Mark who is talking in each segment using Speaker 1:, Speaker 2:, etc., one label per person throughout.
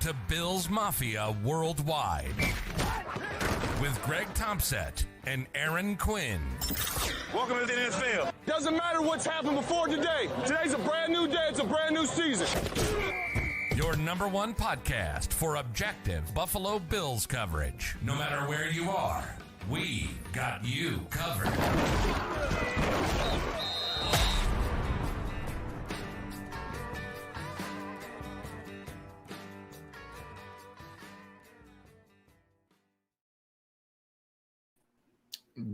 Speaker 1: to Bills Mafia Worldwide with Greg Thompson and Aaron Quinn.
Speaker 2: Welcome to the NFL.
Speaker 3: Doesn't matter what's happened before today. Today's a brand new day. It's a brand new season.
Speaker 1: Your number one podcast for objective Buffalo Bills coverage. No matter where you are, we got you covered.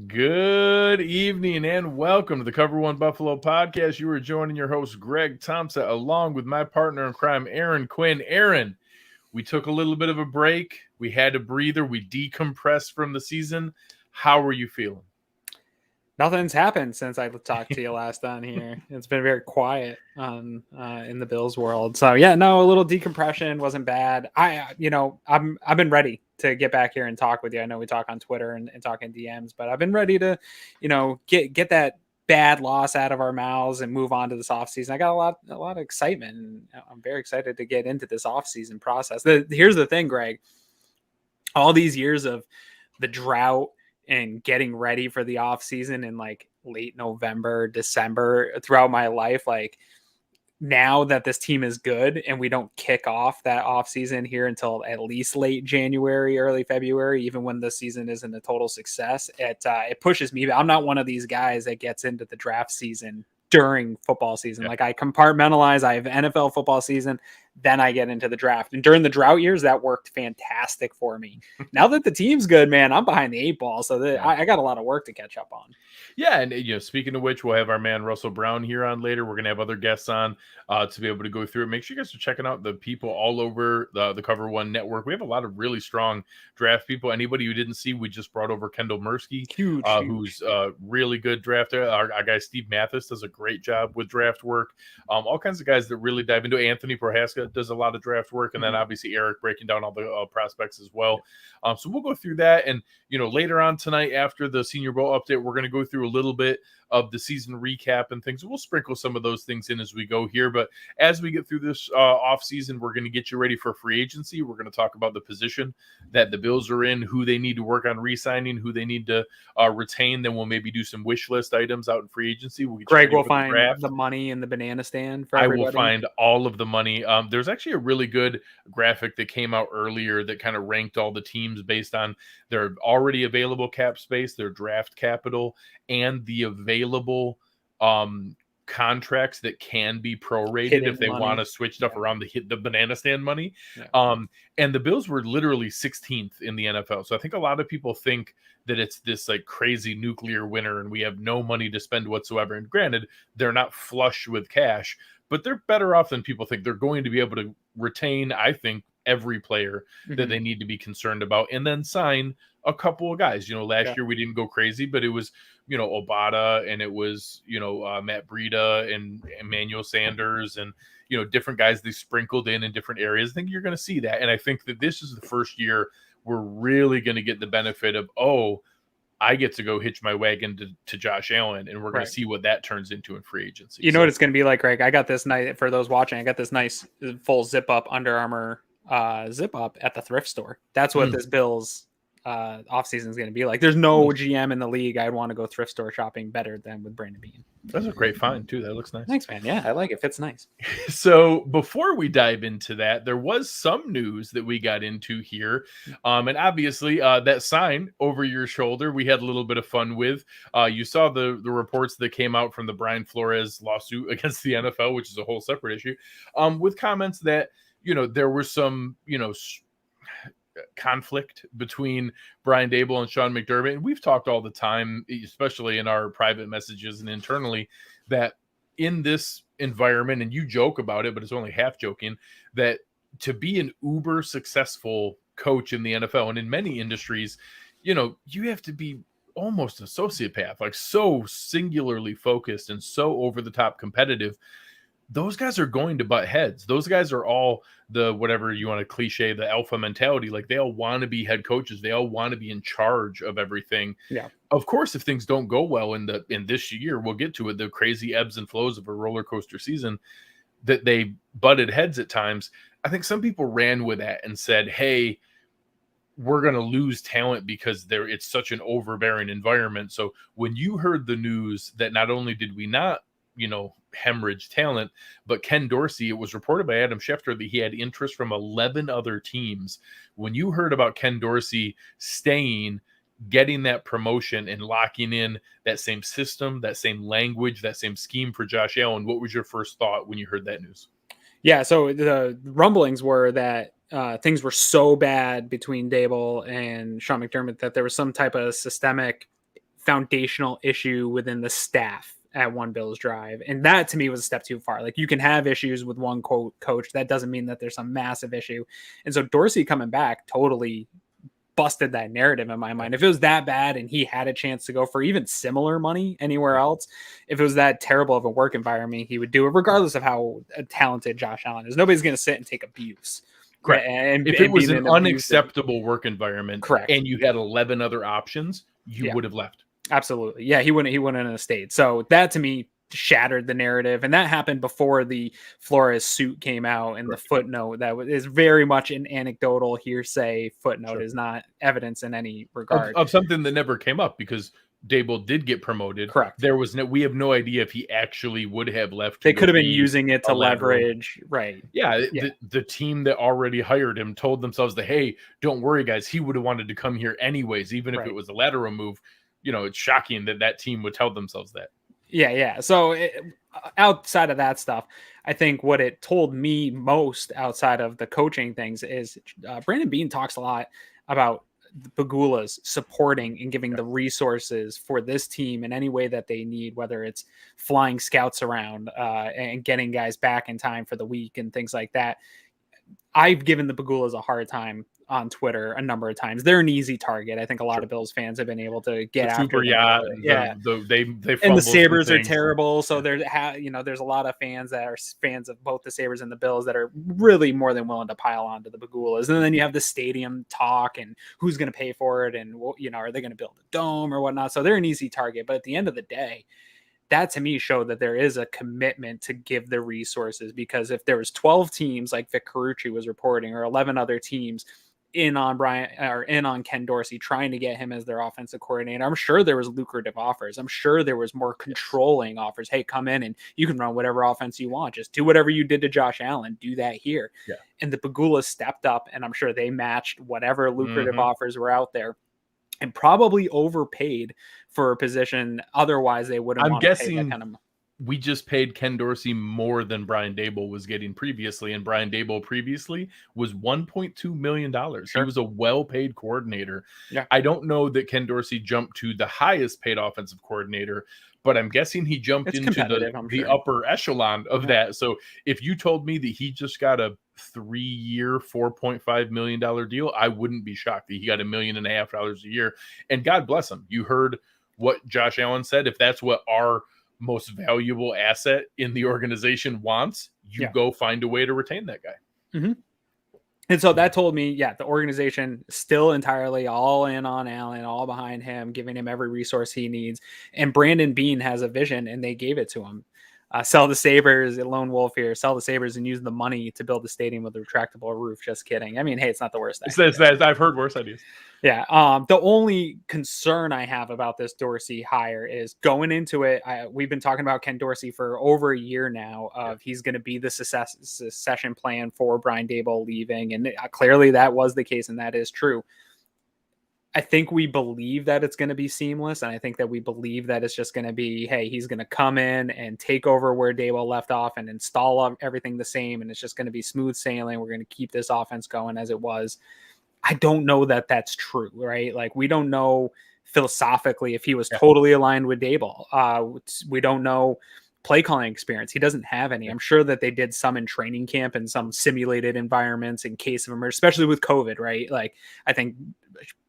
Speaker 4: Good evening and welcome to the Cover One Buffalo podcast. You are joining your host, Greg Thompson, along with my partner in crime, Aaron Quinn. Aaron, we took a little bit of a break. We had a breather. We decompressed from the season. How are you feeling?
Speaker 5: Nothing's happened since I talked to you last on here. It's been very quiet in the Bills world. So yeah, no, a little decompression wasn't bad. I've been ready to get back here and talk with you. I know we talk on Twitter and talk in DMs, but I've been ready to, get that bad loss out of our mouths and move on to this offseason. I got a lot of excitement, and I'm very excited to get into this offseason process. Here's the thing, Greg. All these years of the drought and getting ready for the off season in like late November, December throughout my life, like now that this team is good and we don't kick off that off season here until at least late January, early February, even when the season isn't a total success, it pushes me. I'm not one of these guys that gets into the draft season during football season.
Speaker 4: Yeah.
Speaker 5: Like I compartmentalize, I have NFL football season, then I get into the draft. And during the drought years, that worked fantastic for me. Now that the team's good, man, I'm behind the 8 ball. So I got a lot of work to catch up on.
Speaker 4: Yeah, and speaking of which, we'll have our man Russell Brown here on later. We're gonna have other guests on to be able to go through it. Make sure you guys are checking out the people all over the Cover One network. We have a lot of really strong draft people. Anybody who didn't see, we just brought over Kendall Mursky,
Speaker 5: Huge.
Speaker 4: who's a really good drafter. Our guy Steve Mathis does a great job with draft work. All kinds of guys that really dive into it. Anthony Prohaska does a lot of draft work, and then obviously Eric breaking down all the prospects as well. So we'll go through that, and later on tonight after the Senior Bowl update, we're going to go through a little bit of the season recap and things. We'll sprinkle some of those things in as we go here, but as we get through this off season, we're going to get you ready for free agency. We're going to talk about the position that the Bills are in, who they need to work on re-signing, who they need to retain. Then we'll maybe do some wish list items out in free agency.
Speaker 5: Greg will find the money in the banana stand for everybody.
Speaker 4: I will find all of the money. There's actually a really good graphic that came out earlier that kind of ranked all the teams based on their already available cap space, their draft capital, and the available contracts that can be prorated if they want to switch stuff around the banana stand money. Yeah. And the Bills were literally 16th in the NFL. So I think a lot of people think that it's this like crazy nuclear winter and we have no money to spend whatsoever. And granted, they're not flush with cash, but they're better off than people think. They're going to be able to retain, I think, every player that they need to be concerned about, and then sign a couple of guys. Last year we didn't go crazy, but it was, Obata, and it was, Matt Breida and Emmanuel Sanders, and, different guys they sprinkled in different areas. I think you're going to see that. And I think that this is the first year we're really going to get the benefit of, I get to go hitch my wagon to Josh Allen, and we're going to see what that turns into in free agency.
Speaker 5: You know what it's going to be like, Greg? I got this nice, for those watching, I got this nice full zip up Under Armour zip up at the thrift store. That's what this Bills offseason is going to be like. There's no GM in the league I'd want to go thrift store shopping better than with Brandon Bean.
Speaker 4: That's a great find too. That looks nice.
Speaker 5: Thanks, man. Yeah, I like it. Fits nice.
Speaker 4: So before we dive into that, there was some news that we got into here. And obviously that sign over your shoulder, we had a little bit of fun with. You saw the reports that came out from the Brian Flores lawsuit against the NFL, which is a whole separate issue, with comments that, there was some, conflict between Brian Daboll and Sean McDermott. And we've talked all the time, especially in our private messages and internally, that in this environment, and you joke about it, but it's only half joking, that to be an uber successful coach in the NFL and in many industries, you have to be almost a sociopath, like so singularly focused and so over the top competitive. Those guys are going to butt heads. Those guys are all the, whatever you want to cliche, the alpha mentality. Like they all want to be head coaches. They all want to be in charge of everything.
Speaker 5: Yeah.
Speaker 4: Of course, if things don't go well in this year, we'll get to it, the crazy ebbs and flows of a roller coaster season, that they butted heads at times. I think some people ran with that and said, hey, we're going to lose talent because it's such an overbearing environment. So when you heard the news that not only did we not, hemorrhage talent, but Ken Dorsey, it was reported by Adam Schefter that he had interest from 11 other teams. When you heard about Ken Dorsey staying, getting that promotion and locking in that same system, that same language, that same scheme for Josh Allen, what was your first thought when you heard that news?
Speaker 5: Yeah, so the rumblings were that things were so bad between Dable and Sean McDermott that there was some type of systemic foundational issue within the staff at One Bills Drive. And that to me was a step too far. Like, you can have issues with one coach. That doesn't mean that there's some massive issue. And so Dorsey coming back totally busted that narrative in my mind. If it was that bad and he had a chance to go for even similar money anywhere else, if it was that terrible of a work environment, he would do it regardless of how talented Josh Allen is. Nobody's going to sit and take abuse.
Speaker 4: Correct.
Speaker 5: And
Speaker 4: if it was an unacceptable work environment,
Speaker 5: correct,
Speaker 4: and you had 11 other options, you would have left.
Speaker 5: Absolutely. Yeah, he wouldn't have stayed. So that to me shattered the narrative, and that happened before the Flores suit came out, and the footnote that is very much an anecdotal hearsay footnote, is not evidence in any regard
Speaker 4: of something that never came up, because Dable did get promoted.
Speaker 5: Correct.
Speaker 4: We have no idea if he actually would have left.
Speaker 5: They could have been using it to leverage. Right.
Speaker 4: Yeah. The team that already hired him told themselves that, hey, don't worry, guys, he would have wanted to come here anyways, even if it was a lateral move. It's shocking that team would tell themselves that.
Speaker 5: Yeah. So outside of that stuff, I think what it told me most outside of the coaching things is Brandon Beane talks a lot about the Pegulas supporting and giving the resources for this team in any way that they need, whether it's flying scouts around and getting guys back in time for the week and things like that. I've given the Pegulas a hard time on Twitter a number of times. They're an easy target. I think a lot of Bills fans have been able to get after them.
Speaker 4: Yeah. They
Speaker 5: and the Sabres are terrible. So there's a lot of fans that are fans of both the Sabres and the Bills that are really more than willing to pile onto the Pegulas. And then you have the stadium talk and who's going to pay for it, and are they going to build a dome or whatnot? So they're an easy target. But at the end of the day, that to me showed that there is a commitment to give the resources, because if there was 12 teams like Vic Carucci was reporting, or 11 other teams in on Ken Dorsey trying to get him as their offensive coordinator, I'm sure there was lucrative offers. I'm sure there was more controlling offers. Hey, come in and you can run whatever offense you want. Just do whatever you did to Josh Allen. Do that here. Yeah. And the Pegulas stepped up, and I'm sure they matched whatever lucrative offers were out there, and probably overpaid for a position. Otherwise, they wouldn't.
Speaker 4: I'm guessing pay that kind of money. We just paid Ken Dorsey more than Brian Dable was getting previously, and Brian Dable previously was $1.2 million. Sure. He was a well-paid coordinator. Yeah. I don't know that Ken Dorsey jumped to the highest paid offensive coordinator, but I'm guessing he jumped into the upper echelon of that. So if you told me that he just got a 3-year, $4.5 million deal, I wouldn't be shocked that he got $1.5 million a year. And God bless him. You heard what Josh Allen said. If that's what our most valuable asset in the organization wants, you go find a way to retain that guy.
Speaker 5: Mm-hmm. And so that told me, the organization still entirely all in on Allen, all behind him, giving him every resource he needs. And Brandon Beane has a vision, and they gave it to him. Sell the Sabres, a lone wolf here, sell the Sabres and use the money to build a stadium with a retractable roof. Just kidding. I mean, hey, it's not the worst idea.
Speaker 4: I've heard worse ideas.
Speaker 5: Yeah. The only concern I have about this Dorsey hire is going into it. We've been talking about Ken Dorsey for over a year now of he's going to be the succession plan for Brian Dable leaving. And clearly that was the case, and that is true. I think we believe that it's going to be seamless, and I think that we believe that it's just going to be, hey, he's going to come in and take over where Dable left off and install everything the same, and it's just going to be smooth sailing. We're going to keep this offense going as it was. I don't know that that's true, right? Like, we don't know philosophically if he was totally aligned with Dable. We don't know play calling experience. He doesn't have any. I'm sure that they did some in training camp and some simulated environments in case of emergency, especially with COVID, right? Like, I think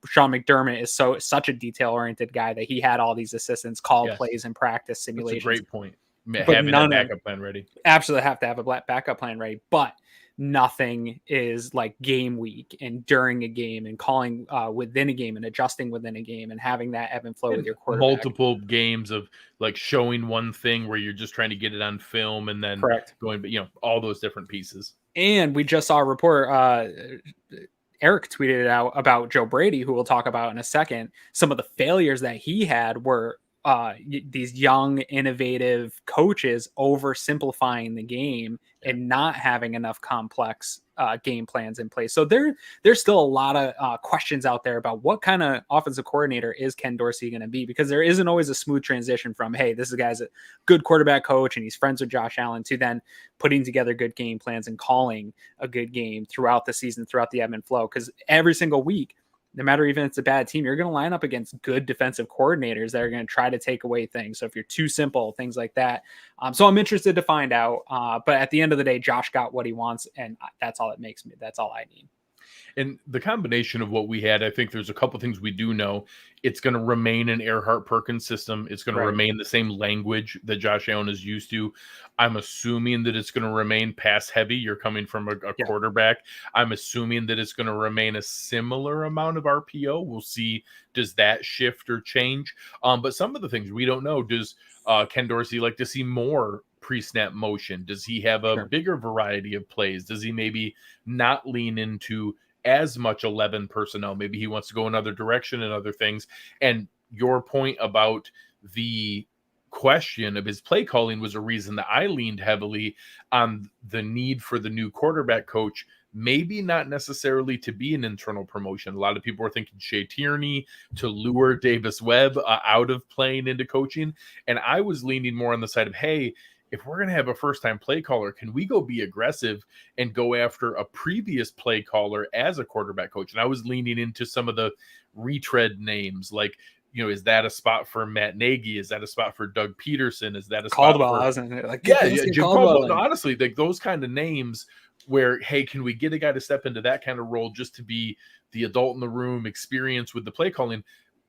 Speaker 5: Sean McDermott is such a detail oriented guy that he had all these assistants call plays and practice simulations.
Speaker 4: That's a great point. Having a backup plan ready.
Speaker 5: Absolutely have to have a backup plan ready, but nothing is like game week and during a game and calling within a game and adjusting within a game and having that ebb and flow with your quarterback.
Speaker 4: Multiple games of like showing one thing where you're just trying to get it on film and then going, all those different pieces.
Speaker 5: And we just saw a report. Eric tweeted it out about Joe Brady, who we'll talk about in a second. Some of the failures that he had were these young, innovative coaches oversimplifying the game and not having enough complex game plans in place. So there's still a lot of questions out there about what kind of offensive coordinator is Ken Dorsey going to be, because there isn't always a smooth transition from, hey, this guy's a good quarterback coach and he's friends with Josh Allen, to then putting together good game plans and calling a good game throughout the season, throughout the ebb and flow. Because every single week, no matter even if it's a bad team, you're going to line up against good defensive coordinators that are going to try to take away things. So if you're too simple, things like that. So I'm interested to find out. But at the end of the day, Josh got what he wants, and that's all it makes me. That's all I need.
Speaker 4: And the combination of what we had, I think there's a couple things we do know. It's going to remain an Earhart-Perkins system. It's going to remain the same language that Josh Allen is used to. I'm assuming that it's going to remain pass heavy. You're coming from a quarterback. I'm assuming that it's going to remain a similar amount of RPO. We'll see, does that shift or change? But some of the things we don't know. Does Ken Dorsey like to see more pre-snap motion? Does he have a bigger variety of plays? Does he maybe not lean into as much 11 personnel? Maybe he wants to go another direction and other things. And your point about the question of his play calling was a reason that I leaned heavily on the need for the new quarterback coach, maybe not necessarily to be an internal promotion. A lot of people were thinking Shea Tierney to lure Davis Webb out of playing into coaching. And I was leaning more on the side of, hey, if we're going to have a first-time play caller, can we go be aggressive and go after a previous play caller as a quarterback coach? And I was leaning into some of the retread names, like, you know, is that a spot for Matt Nagy? Is that a spot for Doug Peterson? Is that a
Speaker 5: Caldwell?
Speaker 4: spot for...
Speaker 5: I wasn't like,
Speaker 4: Jim Caldwell. No, honestly, like those kind of names where, hey, can we get a guy to step into that kind of role just to be the adult in the room, experience with the play calling?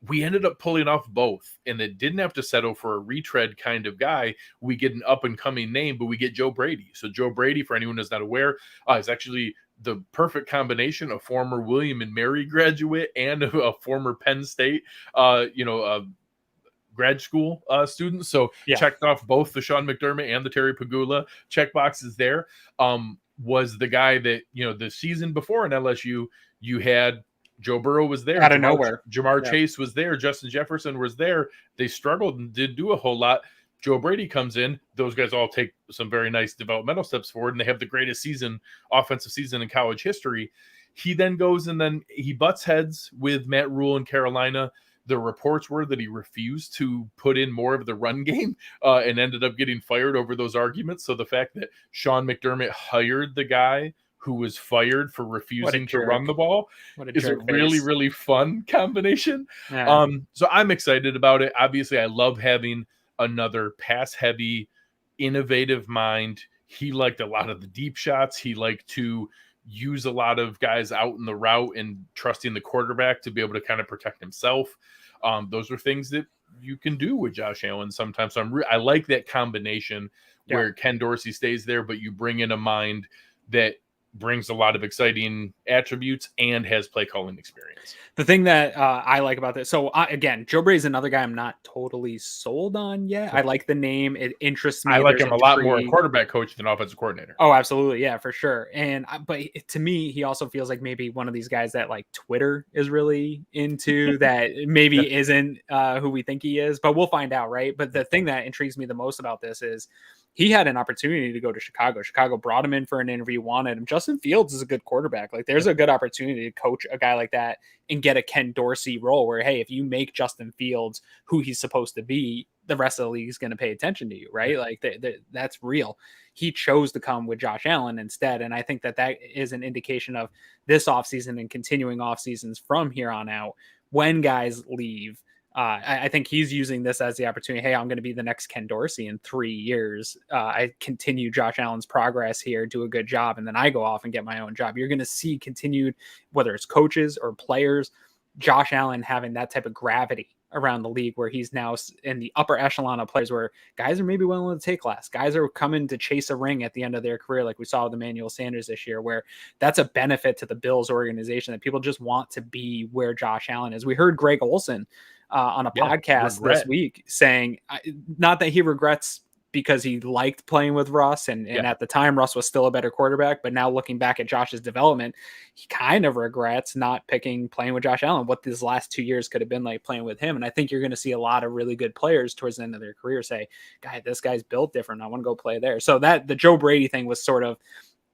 Speaker 4: We ended up pulling off both, and it didn't have to settle for a retread kind of guy. We get an up-and-coming name, but we get Joe Brady. So Joe Brady, for anyone who's not aware, is actually the perfect combination, a former William and Mary graduate and a former Penn State, grad school student. So checked off both the Sean McDermott and the Terry Pagula checkboxes there. Was the guy that, you know, the season before in LSU, you had Joe Burrow was there.
Speaker 5: Out of nowhere.
Speaker 4: Jamar Chase was there. Justin Jefferson was there. They struggled and didn't do a whole lot. Joe Brady comes in. Those guys all take some very nice developmental steps forward, and they have the greatest offensive season in college history. He then goes and then he butts heads with Matt Rule in Carolina. The reports were that he refused to put in more of the run game and ended up getting fired over those arguments. So the fact that Sean McDermott hired the guy who was fired for refusing to run the ball is a really, really fun combination. Yeah. So I'm excited about it. Obviously, I love having another pass-heavy, innovative mind. He liked a lot of the deep shots. He liked to use a lot of guys out in the route and trusting the quarterback to be able to kind of protect himself. Those are things that you can do with Josh Allen sometimes. So I like that combination where Ken Dorsey stays there, but you bring in a mind that brings a lot of exciting attributes and has play calling experience.
Speaker 5: The thing that I like about this, so again, Joe Brady's another guy I'm not totally sold on yet. I like the name. It interests me.
Speaker 4: I like him a lot more quarterback coach than offensive coordinator.
Speaker 5: Oh, absolutely. Yeah, for sure. But to me, he also feels like maybe one of these guys that like Twitter is really into that maybe isn't who we think he is, but we'll find out. Right. But the thing that intrigues me the most about this is he had an opportunity to go to Chicago. Chicago brought him in for an interview, wanted him. Justin Fields is a good quarterback. Like there's a good opportunity to coach a guy like that and get a Ken Dorsey role where, hey, if you make Justin Fields who he's supposed to be, the rest of the league is going to pay attention to you, right? Like that's real. He chose to come with Josh Allen instead. And I think that is an indication of this offseason and continuing off seasons from here on out. When guys leave, I think he's using this as the opportunity. Hey, I'm going to be the next Ken Dorsey in 3 years. I continue Josh Allen's progress here, do a good job, and then I go off and get my own job. You're going to see continued, whether it's coaches or players, Josh Allen having that type of gravity around the league where he's now in the upper echelon of players where guys are maybe willing to take less. Guys are coming to chase a ring at the end of their career, like we saw with Emmanuel Sanders this year, where that's a benefit to the Bills organization that people just want to be where Josh Allen is. We heard Greg Olsen on a podcast this week saying not that he regrets because he liked playing with Russ. And at the time, Russ was still a better quarterback. But now looking back at Josh's development, he kind of regrets not playing with Josh Allen, what these last 2 years could have been like playing with him. And I think you're going to see a lot of really good players towards the end of their career say, this guy's built different. I want to go play there. So that the Joe Brady thing was sort of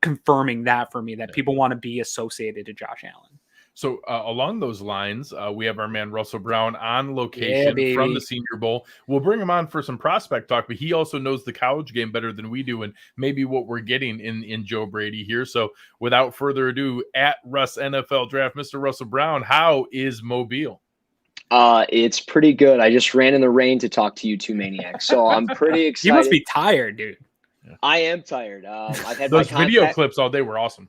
Speaker 5: confirming that for me, that people want to be associated to Josh Allen.
Speaker 4: So along those lines, we have our man Russell Brown on location from the Senior Bowl. We'll bring him on for some prospect talk, but he also knows the college game better than we do, and maybe what we're getting in Joe Brady here. So without further ado, at Russ NFL Draft, Mr. Russell Brown, how is Mobile?
Speaker 6: It's pretty good. I just ran in the rain to talk to you two maniacs, so I'm pretty excited.
Speaker 5: You must be tired, dude.
Speaker 6: I am tired. I've had
Speaker 4: those video clips all day were awesome.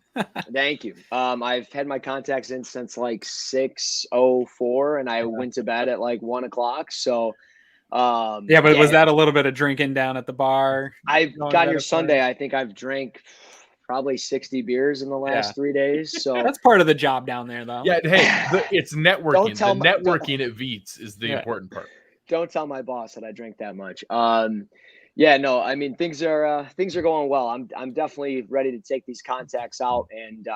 Speaker 6: Thank you. I've had my contacts in since like 6:04, and I went to bed at like 1 o'clock. So,
Speaker 5: but was that a little bit of drinking down at the bar?
Speaker 6: I got here Sunday. I think I've drank probably 60 beers in the last 3 days. So
Speaker 5: that's part of the job down there, though.
Speaker 4: Yeah. Hey, it's networking. Networking at Veets is the important part.
Speaker 6: Don't tell my boss that I drank that much. Yeah, no, I mean, things are going well. I'm definitely ready to take these contacts out and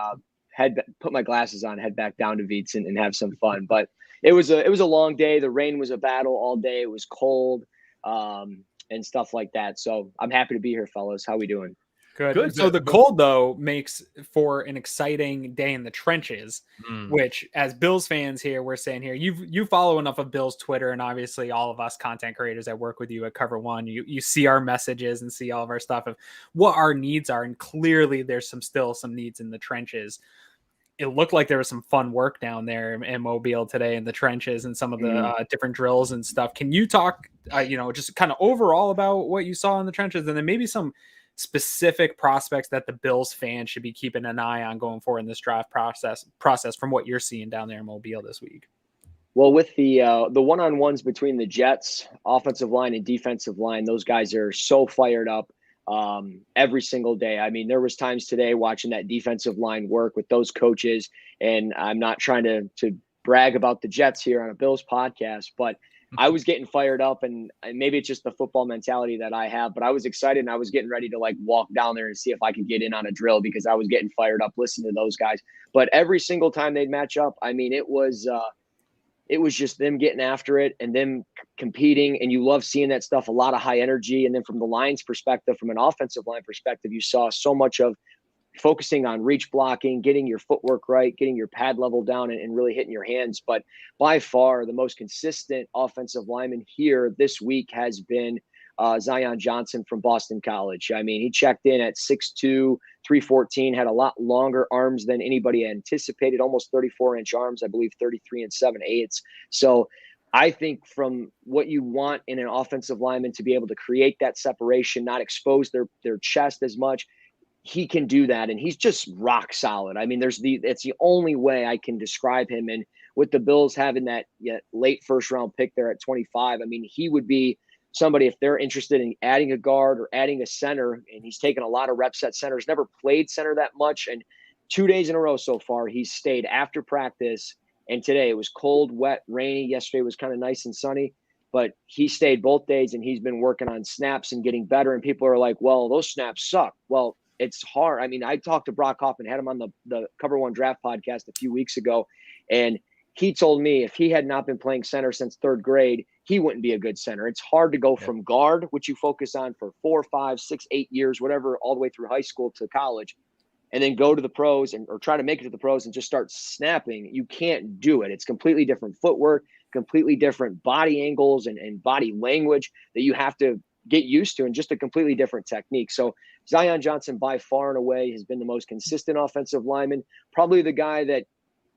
Speaker 6: put my glasses on, head back down to Veets and have some fun. But it was a long day. The rain was a battle all day. It was cold and stuff like that. So I'm happy to be here, fellas. How we doing?
Speaker 5: Good. So the cold, though, makes for an exciting day in the trenches, which, as Bills fans here, we're saying here, you follow enough of Bills Twitter, and obviously all of us content creators that work with you at Cover One, you see our messages and see all of our stuff of what our needs are, and clearly there's still some needs in the trenches. It looked like there was some fun work down there in Mobile today in the trenches and some of the different drills and stuff. Can you talk, just kind of overall about what you saw in the trenches, and then maybe some specific prospects that the Bills fans should be keeping an eye on going forward in this draft process from what you're seeing down there in Mobile this week?
Speaker 6: Well, with the one-on-ones between the Jets, offensive line and defensive line, those guys are so fired up every single day. I mean, there was times today watching that defensive line work with those coaches, and I'm not trying to brag about the Jets here on a Bills podcast, but I was getting fired up, and maybe it's just the football mentality that I have, but I was excited and I was getting ready to like walk down there and see if I could get in on a drill because I was getting fired up listening to those guys. But every single time they'd match up, I mean, it was just them getting after it and them competing, and you love seeing that stuff, a lot of high energy. And then from the Lions perspective, from an offensive line perspective, you saw so much of focusing on reach blocking, getting your footwork right, getting your pad level down, and really hitting your hands. But by far the most consistent offensive lineman here this week has been Zion Johnson from Boston College. I mean, he checked in at 6'2", 314, had a lot longer arms than anybody anticipated, almost 34-inch arms, I believe 33 7/8. So I think from what you want in an offensive lineman to be able to create that separation, not expose their chest as much, he can do that, and he's just rock solid. I mean, it's the only way I can describe him. And with the Bills having that late first round pick there at 25, I mean, he would be somebody, if they're interested in adding a guard or adding a center, and he's taken a lot of reps at center, he's never played center that much. And 2 days in a row so far, he's stayed after practice. And today it was cold, wet, rainy. Yesterday was kind of nice and sunny, but he stayed both days, and he's been working on snaps and getting better. And people are like, well, those snaps suck. Well, it's hard. I mean, I talked to Brock Hoffman, had him on the Cover One Draft podcast a few weeks ago, and he told me if he had not been playing center since third grade, he wouldn't be a good center. It's hard to go from guard, which you focus on for 4, 5, 6, 8 years, whatever, all the way through high school to college, and then go to the pros or try to make it to the pros and just start snapping. You can't do it. It's completely different footwork, completely different body angles and body language that you have to get used to, and just a completely different technique. So Zion Johnson by far and away has been the most consistent offensive lineman, probably the guy that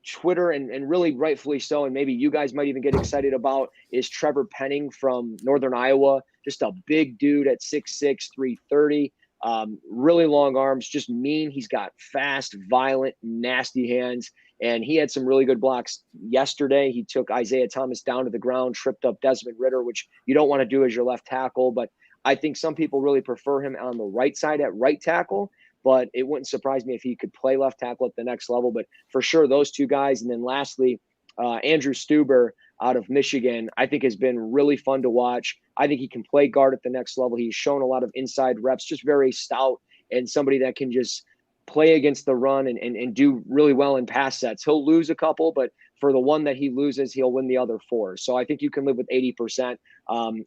Speaker 6: Twitter and really rightfully so, and maybe you guys might even get excited about, is Trevor Penning from Northern Iowa. Just a big dude at 6'6", 330, really long arms, just mean. He's got fast, violent, nasty hands, and he had some really good blocks yesterday. He took Isaiah Thomas down to the ground, tripped up Desmond Ridder, which you don't want to do as your left tackle, but I think some people really prefer him on the right side at right tackle, but it wouldn't surprise me if he could play left tackle at the next level. But for sure, those two guys. And then lastly, Andrew Stuber out of Michigan, I think has been really fun to watch. I think he can play guard at the next level. He's shown a lot of inside reps, just very stout and somebody that can just play against the run and do really well in pass sets. He'll lose a couple, but for the one that he loses, he'll win the other 4. So I think you can live with 80%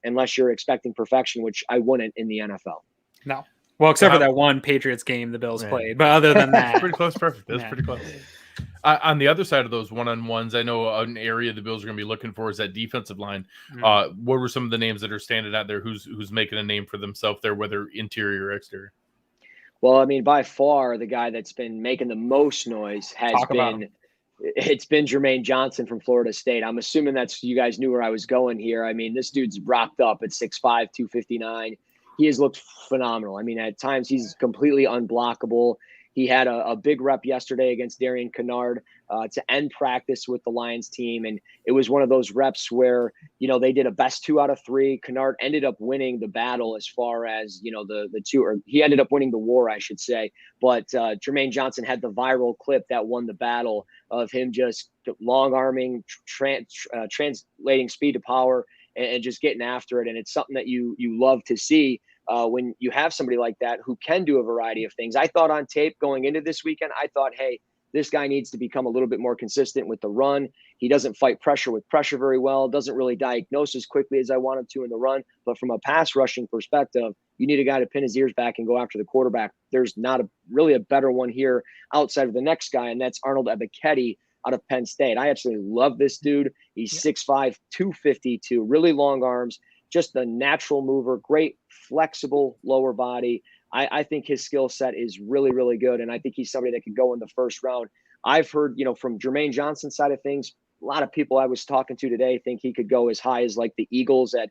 Speaker 6: unless you're expecting perfection, which I wouldn't in the NFL.
Speaker 5: No. Well, except for that one Patriots game the Bills played. But other than that.
Speaker 4: Pretty close, perfect. That's pretty close. On the other side of those one-on-ones, I know an area the Bills are going to be looking for is that defensive line. What were some of the names that are standing out there? Who's making a name for themselves there, whether interior or exterior?
Speaker 6: Well, I mean, by far, the guy that's been making the most noise it's been Jermaine Johnson from Florida State. I'm assuming you guys knew where I was going here. I mean, this dude's rocked up at 6'5", 259. He has looked phenomenal. I mean, at times he's completely unblockable. He had a big rep yesterday against Darian Kennard to end practice with the Lions team. And it was one of those reps where, they did a best 2 out of 3. Kennard ended up winning the battle as far as, the 2, or he ended up winning the war, I should say. But Jermaine Johnson had the viral clip that won the battle of him just long arming, translating speed to power and just getting after it. And it's something that you love to see. When you have somebody like that who can do a variety of things. I thought on tape going into this weekend, I thought, hey, this guy needs to become a little bit more consistent with the run. He doesn't fight pressure with pressure very well, doesn't really diagnose as quickly as I wanted to in the run. But from a pass rushing perspective, you need a guy to pin his ears back and go after the quarterback. There's not really a better one here outside of the next guy, and that's Arnold Ebiketie out of Penn State. I absolutely love this dude. He's 6'5", 252, really long arms. Just a natural mover, great flexible lower body. I think his skill set is really, really good. And I think he's somebody that could go in the first round. I've heard, from Jermaine Johnson's side of things, a lot of people I was talking to today think he could go as high as like the Eagles at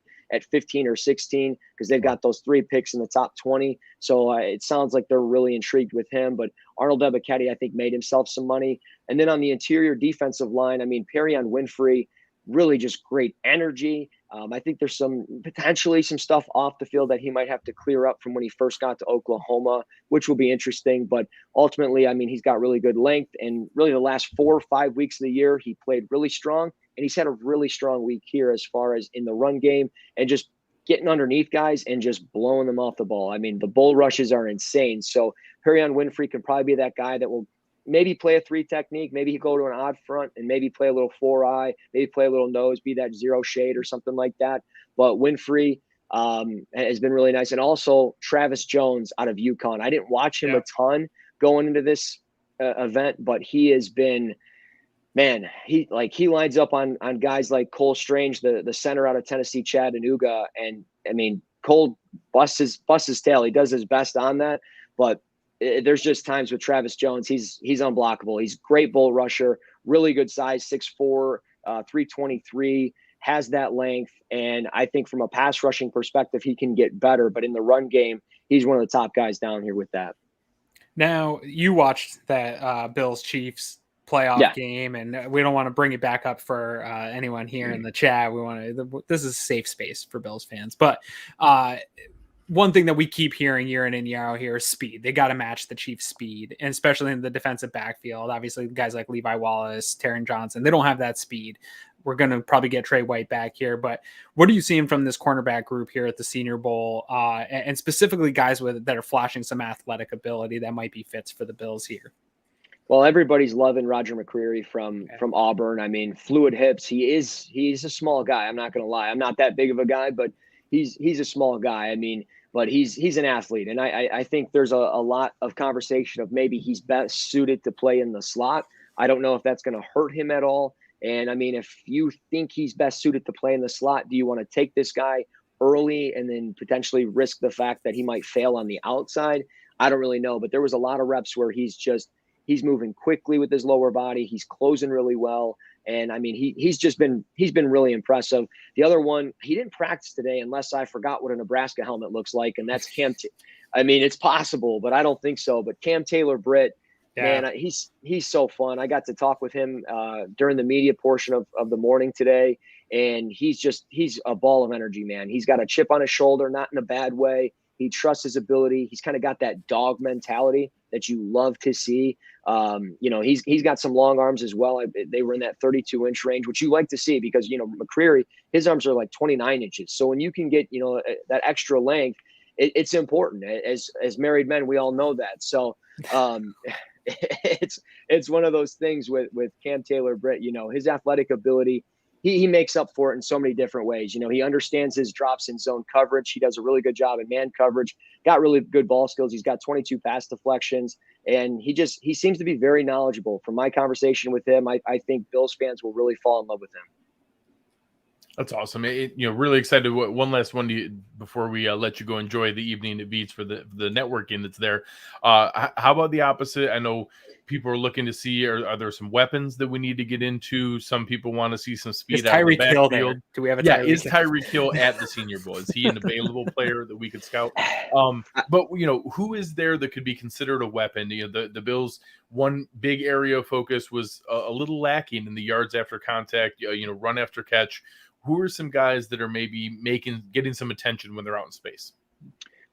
Speaker 6: 15 or 16 because they've got those 3 picks in the top 20. So it sounds like they're really intrigued with him. But Arnold Ebiketie, I think, made himself some money. And then on the interior defensive line, I mean, Perion Winfrey, really just great energy. I think there's potentially some stuff off the field that he might have to clear up from when he first got to Oklahoma, which will be interesting. But ultimately, I mean, he's got really good length, and really the last 4 or 5 weeks of the year, he played really strong, and he's had a really strong week here as far as in the run game and just getting underneath guys and just blowing them off the ball. I mean, the bull rushes are insane. So Perion Winfrey can probably be that guy that will maybe play a 3 technique, maybe he go to an odd front and maybe play a little 4-eye, maybe play a little nose, be that 0 shade or something like that. But Winfrey has been really nice. And also Travis Jones out of UConn. I didn't watch him a ton going into this event, but he has been, man, he lines up on guys like Cole Strange, the center out of Tennessee, Chattanooga. And I mean, Cole busts his tail. He does his best on that, but there's just times with Travis Jones, he's unblockable. He's a great bull rusher, really good size, 6'4", 323, has that length. And I think from a pass rushing perspective, he can get better. But in the run game, he's one of the top guys down here with that. Now,
Speaker 5: you watched that Bills-Chiefs playoff game, and we don't want to bring it back up for anyone here in the chat. This is a safe space for Bills fans. But one thing that we keep hearing year in and year out here is speed. They got to match the Chiefs' speed, and especially in the defensive backfield. Obviously, guys like Levi Wallace, Taron Johnson, they don't have that speed. We're going to probably get Trey White back here, but what are you seeing from this cornerback group here at the Senior Bowl, and specifically guys that are flashing some athletic ability that might be fits for the Bills here?
Speaker 6: Well, everybody's loving Roger McCreary from Auburn. I mean, fluid hips. He's a small guy. I'm not going to lie. I'm not that big of a guy, but he's a small guy. I mean, but he's an athlete. And I think there's a lot of conversation of maybe he's best suited to play in the slot. I don't know if that's going to hurt him at all. And I mean, if you think he's best suited to play in the slot, do you want to take this guy early and then potentially risk the fact that he might fail on the outside? I don't really know, but there was a lot of reps where he's moving quickly with his lower body. He's closing really well. And I mean, he's been really impressive. The other one, he didn't practice today unless I forgot what a Nebraska helmet looks like. And that's Cam. I mean, it's possible, but I don't think so. But Cam Taylor-Britt, man, he's so fun. I got to talk with him during the media portion of the morning today. And he's a ball of energy, man. He's got a chip on his shoulder, not in a bad way. He trusts his ability. He's kind of got that dog mentality that you love to see. He's got some long arms as well. They were in that 32-inch range, which you like to see because, McCreary, his arms are like 29 inches. So when you can get, that extra length, it's important. As married men, we all know that. So it's one of those things with Cam Taylor-Britt, his athletic ability. He makes up for it in so many different ways. He understands his drops in zone coverage. He does a really good job in man coverage, got really good ball skills. He's got 22 pass deflections, and he seems to be very knowledgeable. From my conversation with him, I think Bills fans will really fall in love with him.
Speaker 4: That's awesome. Really excited. One last one before we let you go enjoy the evening at Beats for the networking that's there. How about the opposite? I know people are looking to see, are there some weapons that we need to get into? Some people want to see some speed out of the backfield.
Speaker 5: Do we have a
Speaker 4: Tyreek? Is Tyreek Hill at the Senior Bowl? Is he an available player that we could scout? But who is there that could be considered a weapon? The Bills' one big area of focus was a little lacking in the yards after contact, run after catch. Who are some guys that are maybe getting some attention when they're out in space?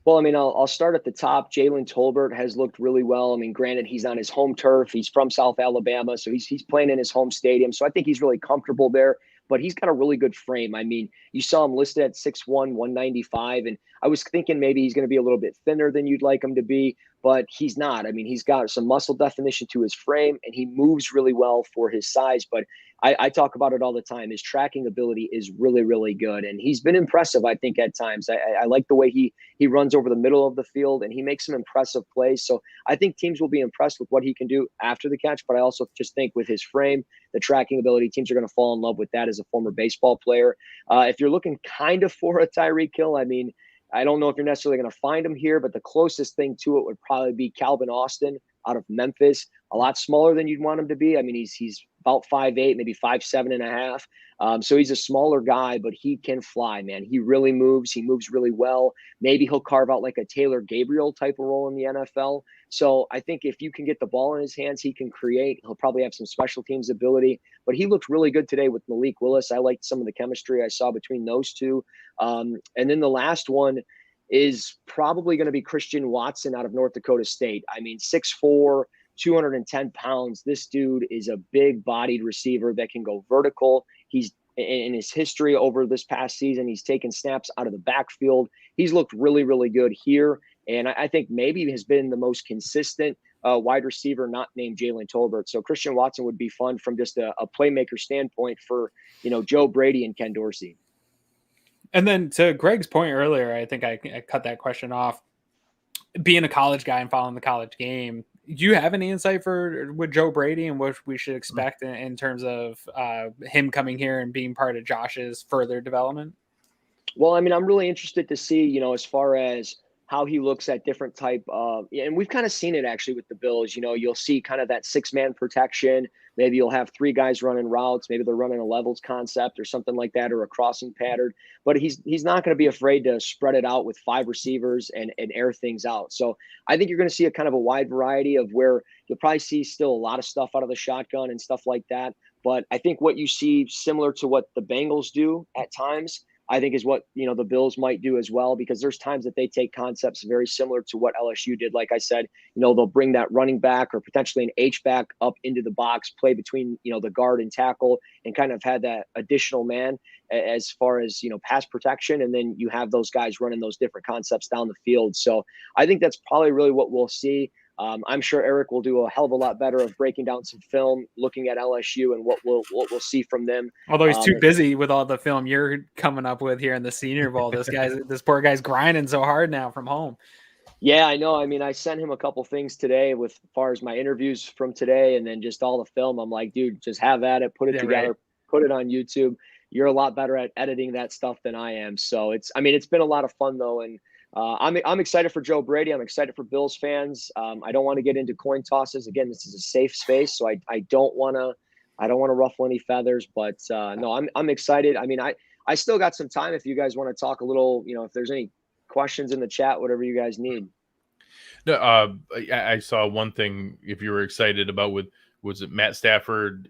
Speaker 6: Well, I'll start at the top. Jalen Tolbert has looked really well. Granted, he's on his home turf. He's from South Alabama, so he's playing in his home stadium. So I think he's really comfortable there. But he's got a really good frame. You saw him listed at 6'1", 195, and I was thinking maybe he's going to be a little bit thinner than you'd like him to be, but he's not. He's got some muscle definition to his frame, and he moves really well for his size. But I talk about it all the time. His tracking ability is really, really good, and he's been impressive, I think, at times. I like the way he runs over the middle of the field, and he makes some impressive plays. So I think teams will be impressed with what he can do after the catch, but I also just think with his frame, the tracking ability, teams are going to fall in love with that as a former baseball player. If you're looking kind of for a Tyreek Hill, I don't know if you're necessarily going to find him here, but the closest thing to it would probably be Calvin Austin out of Memphis. A lot smaller than you'd want him to be. He's about 5'8", maybe 5'7.5". So he's a smaller guy, but he can fly, man. He really moves. He moves really well. Maybe he'll carve out like a Taylor Gabriel type of role in the NFL. So I think if you can get the ball in his hands, he can create. He'll probably have some special teams ability, but he looked really good today with Malik Willis. I liked some of the chemistry I saw between those two. And then the last one is probably going to be Christian Watson out of North Dakota State. 6'4", 210 pounds. This dude is a big-bodied receiver that can go vertical. He's in his history over this past season, he's taken snaps out of the backfield. He's looked really, really good here. And I think maybe has been the most consistent wide receiver not named Jalen Tolbert. So Christian Watson would be fun from just a playmaker standpoint for, Joe Brady and Ken Dorsey.
Speaker 5: And then to Greg's point earlier, I think I cut that question off. Being a college guy and following the college game, do you have any insight with Joe Brady and what we should expect in terms of him coming here and being part of Josh's further development?
Speaker 6: Well, I'm really interested to see, as far as how he looks at different type of, and we've kind of seen it actually with the Bills. You'll see kind of that 6-man protection. Maybe you'll have 3 guys running routes. Maybe they're running a levels concept or something like that, or a crossing pattern. But he's not going to be afraid to spread it out with 5 receivers and air things out. So I think you're going to see a kind of a wide variety of where you'll probably see still a lot of stuff out of the shotgun and stuff like that. But I think what you see similar to what the Bengals do at times, I think is what, the Bills might do as well, because there's times that they take concepts very similar to what LSU did. Like I said, they'll bring that running back or potentially an H-back up into the box, play between, the guard and tackle, and kind of had that additional man as far as, pass protection. And then you have those guys running those different concepts down the field. So I think that's probably really what we'll see. I'm sure Eric will do a hell of a lot better of breaking down some film, looking at LSU and what we'll see from them.
Speaker 5: Although he's too busy with all the film you're coming up with here in the Senior Bowl. This poor guy's grinding so hard now from home.
Speaker 6: Yeah, I know. I sent him a couple things today with as far as my interviews from today, and then just all the film. I'm like, dude, just have at it, put it together, right. Put it on YouTube. You're a lot better at editing that stuff than I am. So it's been a lot of fun though, and I'm excited for Joe Brady. I'm excited for Bills fans. I don't want to get into coin tosses. Again, this is a safe space, so I don't want to ruffle any feathers. But no, I'm excited. I still got some time if you guys want to talk a little. If there's any questions in the chat, whatever you guys need.
Speaker 4: No, I saw one thing. If you were excited about was it Matt Stafford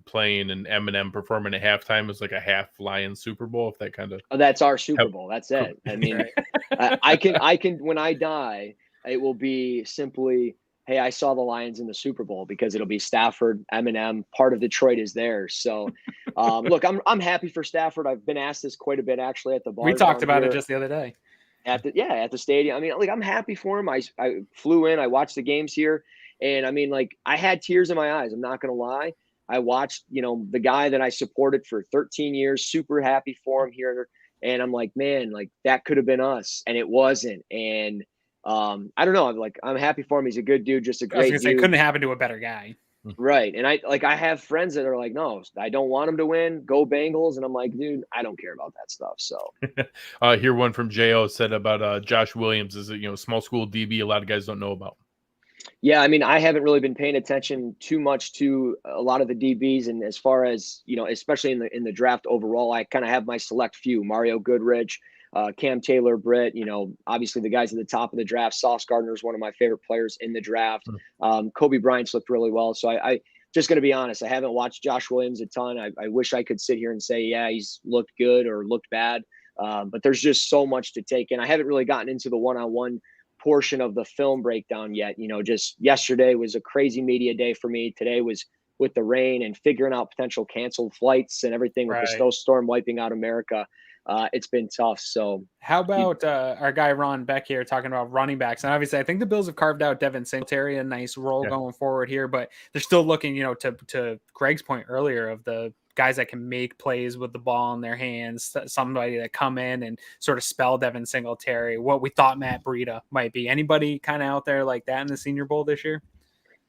Speaker 4: playing and Eminem performing at halftime is like a half Lions Super Bowl, if that kind of.
Speaker 6: Oh, that's our Super Bowl. That's it. I mean, I can, when I die, it will be simply, hey, I saw the Lions in the Super Bowl, because it'll be Stafford, Eminem, part of Detroit is there. So, look, I'm happy for Stafford. I've been asked this quite a bit, actually, at the bar.
Speaker 5: We talked about it just the other day.
Speaker 6: At the stadium. I mean, like, I'm happy for him. I flew in, I watched the games here, and I mean, like, I had tears in my eyes. I'm not going to lie. I watched, the guy that I supported for 13 years, super happy for him here. And I'm like, man, like, that could have been us, and it wasn't. And I don't know. I'm happy for him. He's a good dude, just a great dude.
Speaker 5: Say, couldn't happen to a better guy.
Speaker 6: Right. And I have friends that are like, no, I don't want him to win. Go Bengals. And I'm like, dude, I don't care about that stuff. So
Speaker 4: Here one from Jo said about Josh Williams is a small school DB a lot of guys don't know about.
Speaker 6: Yeah, I mean, I haven't really been paying attention too much to a lot of the DBs, and as far as especially in the draft overall, I kind of have my select few: Mario Goodrich, Cam Taylor, Britt. Obviously the guys at the top of the draft. Sauce Gardner is one of my favorite players in the draft. Kobe Bryant's looked really well. So I just going to be honest, I haven't watched Josh Williams a ton. I wish I could sit here and say, yeah, he's looked good or looked bad, but there's just so much to take in. I haven't really gotten into the one-on-one portion of the film breakdown yet. Just yesterday was a crazy media day for me. Today was with the rain and figuring out potential canceled flights and everything with the snowstorm wiping out America. It's been tough. So
Speaker 5: how about our guy Ron Beck here talking about running backs? And obviously I think the Bills have carved out Devin Singletary a nice role going forward here, but they're still looking, to Greg's point earlier of the guys that can make plays with the ball in their hands, somebody that come in and sort of spell Devin Singletary, what we thought Matt Breida might be. Anybody kind of out there like that in the Senior Bowl this year?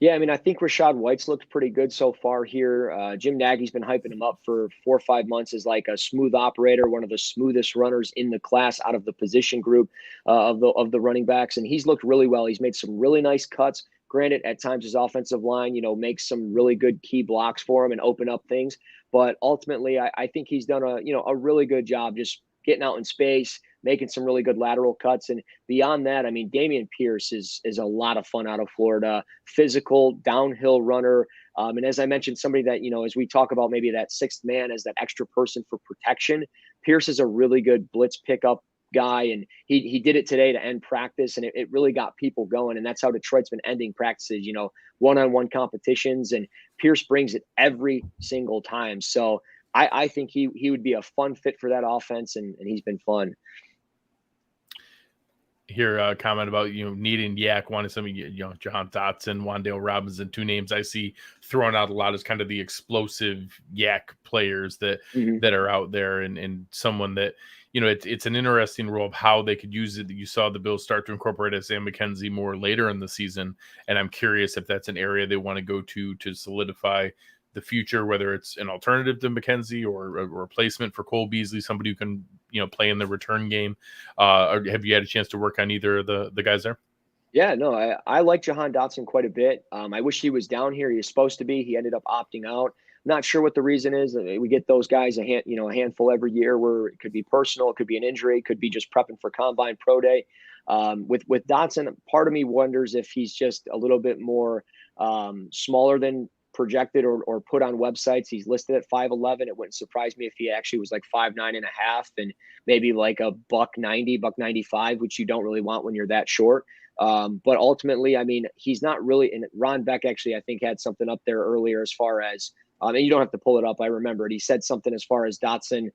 Speaker 6: Yeah, I mean, I think Rachaad White's looked pretty good so far here. Jim Nagy's been hyping him up for 4 or 5 months as like a smooth operator, one of the smoothest runners in the class out of the position group of the running backs, and he's looked really well. He's made some really nice cuts. Granted, at times his offensive line, makes some really good key blocks for him and open up things. But ultimately, I think he's done a really good job just getting out in space, making some really good lateral cuts. And beyond that, I mean, Dameon Pierce is a lot of fun out of Florida, physical, downhill runner. And as I mentioned, somebody that, as we talk about maybe that sixth man as that extra person for protection, Pierce is a really good blitz pickup guy. And he did it today to end practice, and it really got people going. And that's how Detroit's been ending practices, one-on-one competitions. And Pierce brings it every single time. So I think he would be a fun fit for that offense, and he's been fun.
Speaker 4: Here, a comment about needing Yak, wanting some Jahan Dotson, Wan'Dale Robinson, 2 names I see thrown out a lot as kind of the explosive Yak players that are out there, and someone that it's an interesting role of how they could use it. You saw the Bills start to incorporate Sam McKenzie more later in the season, and I'm curious if that's an area they want to go to solidify the future, whether it's an alternative to McKenzie or a replacement for Cole Beasley, somebody who can play in the return game. Or have you had a chance to work on either of the guys there?
Speaker 6: Yeah, no, I like Jahan Dotson quite a bit. I wish he was down here. He was supposed to be. He ended up opting out. Not sure what the reason is. We get those guys a handful every year, where it could be personal, it could be an injury, it could be just prepping for Combine Pro Day. With Dotson, part of me wonders if he's just a little bit more smaller than projected or put on websites. He's listed at 5'11". It wouldn't surprise me if he actually was like 5'9.5", and maybe like a $190, $195, which you don't really want when you're that short. But ultimately, I mean, he's not really. And Ron Beck actually, I think, had something up there earlier as far as, and you don't have to pull it up. I remember it. He said something as far as Dotson,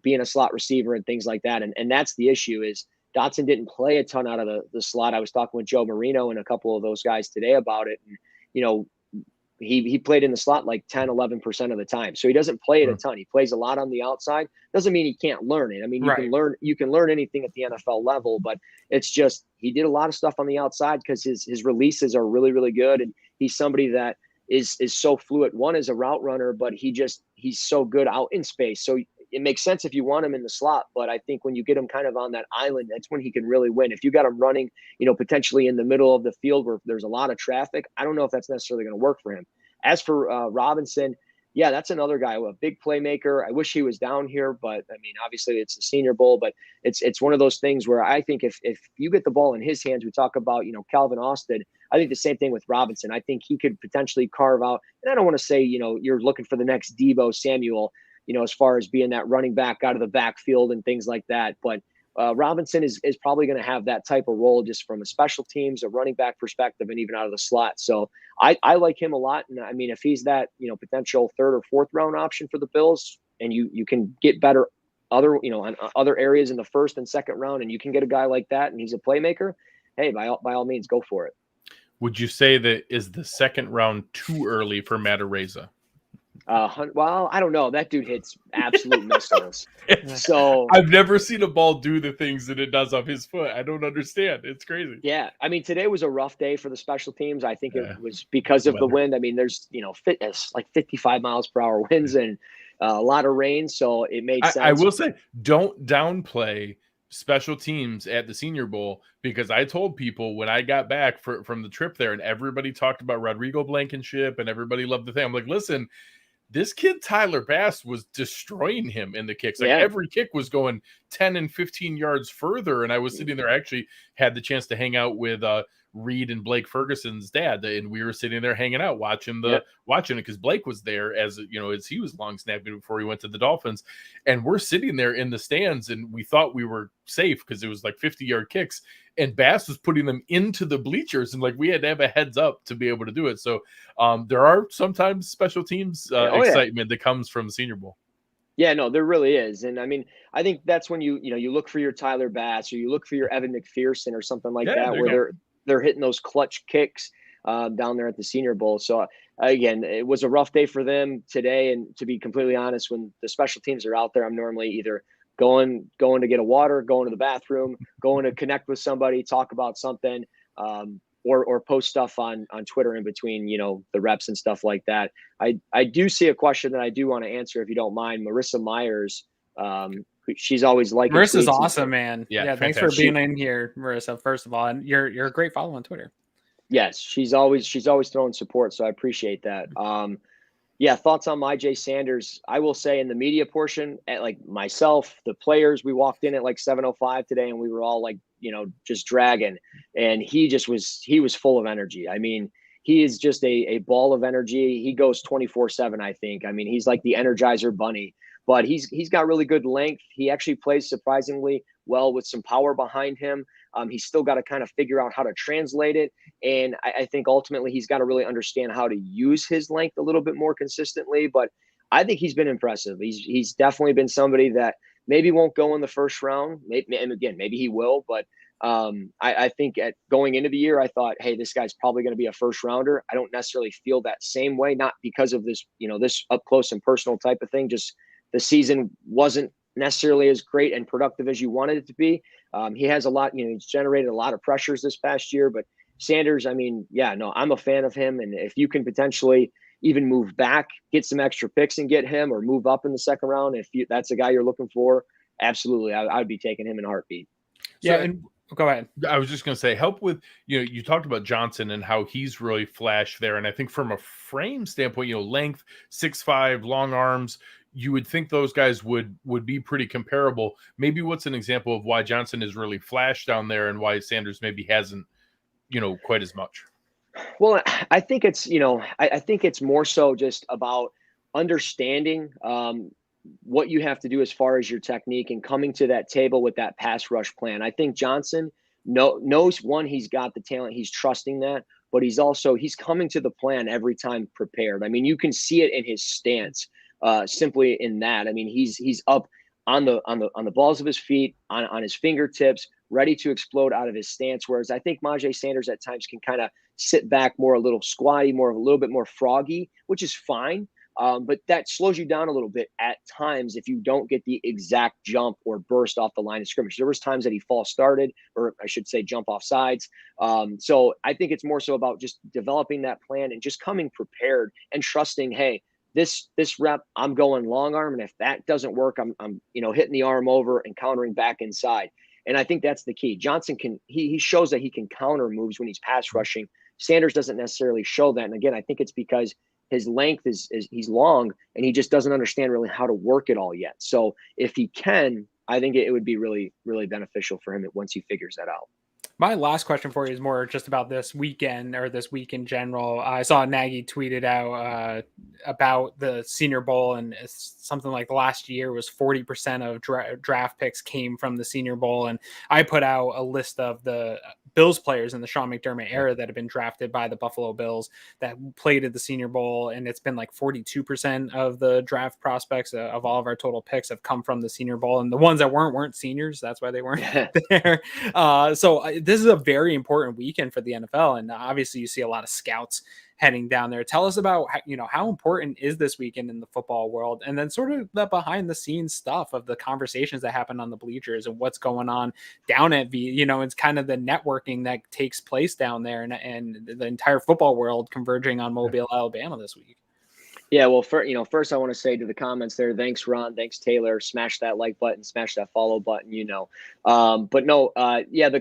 Speaker 6: being a slot receiver and things like that. And that's the issue is Dotson didn't play a ton out of the slot. I was talking with Joe Marino and a couple of those guys today about it. And, he played in the slot like 10, 11% of the time. So he doesn't play it a ton. He plays a lot on the outside. Doesn't mean he can't learn it. I mean, you can learn anything at the NFL level, but it's just, he did a lot of stuff on the outside because his releases are really, really good. And he's somebody that is so fluid. One is a route runner, but he's so good out in space. So it makes sense if you want him in the slot, but I think when you get him kind of on that island, that's when he can really win. If you got him running, potentially in the middle of the field where there's a lot of traffic, I don't know if that's necessarily going to work for him. As for Robinson, yeah, that's another guy, a big playmaker. I wish he was down here, but I mean, obviously it's the Senior Bowl, but it's one of those things where I think if you get the ball in his hands, we talk about, Calvin Austin. I think the same thing with Robinson. I think he could potentially carve out, and I don't want to say, you're looking for the next Deebo Samuel, as far as being that running back out of the backfield and things like that. But Robinson is probably going to have that type of role just from a special teams, a running back perspective, and even out of the slot. So I like him a lot. And I mean, if he's that, potential third or fourth round option for the Bills, and you can get better on other areas in the first and second round, and you can get a guy like that, and he's a playmaker, hey, by all means, go for it.
Speaker 4: Would you say that is the second round too early for Matt Araiza?
Speaker 6: Well, I don't know. That dude hits absolute missiles. So
Speaker 4: I've never seen a ball do the things that it does off his foot. I don't understand. It's crazy.
Speaker 6: Yeah, I mean, today was a rough day for the special teams. I think it was because of the wind. I mean, there's it's like 55 miles per hour winds and a lot of rain, so it made sense.
Speaker 4: I will say, don't downplay special teams at the Senior Bowl, because I told people when I got back from the trip there, and everybody talked about Rodrigo Blankenship and everybody loved the thing. I'm like, listen, this kid Tyler Bass was destroying him in the kicks. Like every kick was going 10 and 15 yards further. And I was sitting there, I actually had the chance to hang out with Reed and Blake Ferguson's dad, and we were sitting there hanging out watching it, because Blake was there as he was long snapping before he went to the Dolphins, and we're sitting there in the stands, and we thought we were safe because it was like 50-yard kicks, and Bass was putting them into the bleachers, and like we had to have a heads up to be able to do it. So there are sometimes special teams excitement that comes from the Senior Bowl.
Speaker 6: Yeah, no, there really is. And I mean, I think that's when you look for your Tyler Bass, or you look for your Evan McPherson or something like that, where they're hitting those clutch kicks down there at the Senior Bowl. So again, it was a rough day for them today. And to be completely honest, when the special teams are out there, I'm normally either going to get a water, going to the bathroom, going to connect with somebody, talk about something, or post stuff on Twitter in between, the reps and stuff like that. I do see a question that I do want to answer, if you don't mind. Marissa Myers, she's always like
Speaker 5: Marissa's awesome, man.
Speaker 4: Yeah,
Speaker 5: thanks for being in here, Marissa, first of all. And you're a great follow on Twitter.
Speaker 6: Yes, she's always throwing support, so I appreciate that. Thoughts on Myjai Sanders. I will say in the media portion, at like myself, the players, we walked in at like 7:05 today, and we were all like, just dragging, and he was full of energy. I mean, he is just a ball of energy. He goes 24/7, I think. I mean, he's like the Energizer Bunny, but he's got really good length. He actually plays surprisingly well with some power behind him. He's still got to kind of figure out how to translate it. And I think ultimately he's got to really understand how to use his length a little bit more consistently. But I think he's been impressive. He's definitely been somebody that maybe won't go in the first round. And again, maybe he will. But I think at going into the year, I thought, hey, this guy's probably going to be a first rounder. I don't necessarily feel that same way, not because of this, this up close and personal type of thing. Just the season wasn't necessarily as great and productive as you wanted it to be. He has a lot, he's generated a lot of pressures this past year, but Sanders, I mean, I'm a fan of him. And if you can potentially even move back, get some extra picks and get him, or move up in the second round, that's a guy you're looking for, absolutely, I'd be taking him in a heartbeat.
Speaker 5: Yeah, and go ahead.
Speaker 4: I was just going to say, help with, you talked about Johnson and how he's really flashed there. And I think from a frame standpoint, length, 6'5", long arms, you would think those guys would be pretty comparable. Maybe what's an example of why Johnson has really flashed down there and why Sanders maybe hasn't, quite as much?
Speaker 6: Well, I think it's, I think it's more so just about understanding what you have to do as far as your technique and coming to that table with that pass rush plan. I think Johnson knows, one, he's got the talent, he's trusting that, but he's coming to the plan every time prepared. I mean, you can see it in his stance, simply in that. I mean, he's up on the balls of his feet, on his fingertips, ready to explode out of his stance. Whereas I think Myjai Sanders at times can kind of sit back more, a little squatty, a little bit more froggy, which is fine. But that slows you down a little bit at times if you don't get the exact jump or burst off the line of scrimmage. There was times that he false started, or I should say jump off sides. So I think it's more so about just developing that plan and just coming prepared and trusting, hey, this rep, I'm going long arm. And if that doesn't work, I'm hitting the arm over and countering back inside. And I think that's the key. Johnson he shows that he can counter moves when he's pass rushing. Sanders doesn't necessarily show that. And again, I think it's because his length is he's long, and he just doesn't understand really how to work it all yet. So if he can, I think it would be really, really beneficial for him once he figures that out.
Speaker 5: My last question for you is more just about this weekend or this week in general. I saw Nagy tweeted out about the Senior Bowl, and it's something like last year was 40% of draft picks came from the Senior Bowl. And I put out a list of the Bills players in the Sean McDermott era that have been drafted by the Buffalo Bills that played at the Senior Bowl, and it's been like 42% of the draft prospects of all of our total picks have come from the Senior Bowl, and the ones that weren't seniors. That's why they weren't there. This is a very important weekend for the NFL, and obviously you see a lot of scouts heading down there. Tell us about how important is this weekend in the football world, and then sort of the behind the scenes stuff of the conversations that happen on the bleachers and what's going on down at it's kind of the networking that takes place down there, and the entire football world converging on Mobile, Alabama this week.
Speaker 6: Yeah, well, first I want to say to the comments there, thanks, Ron, thanks, Taylor. Smash that like button, smash that follow button, the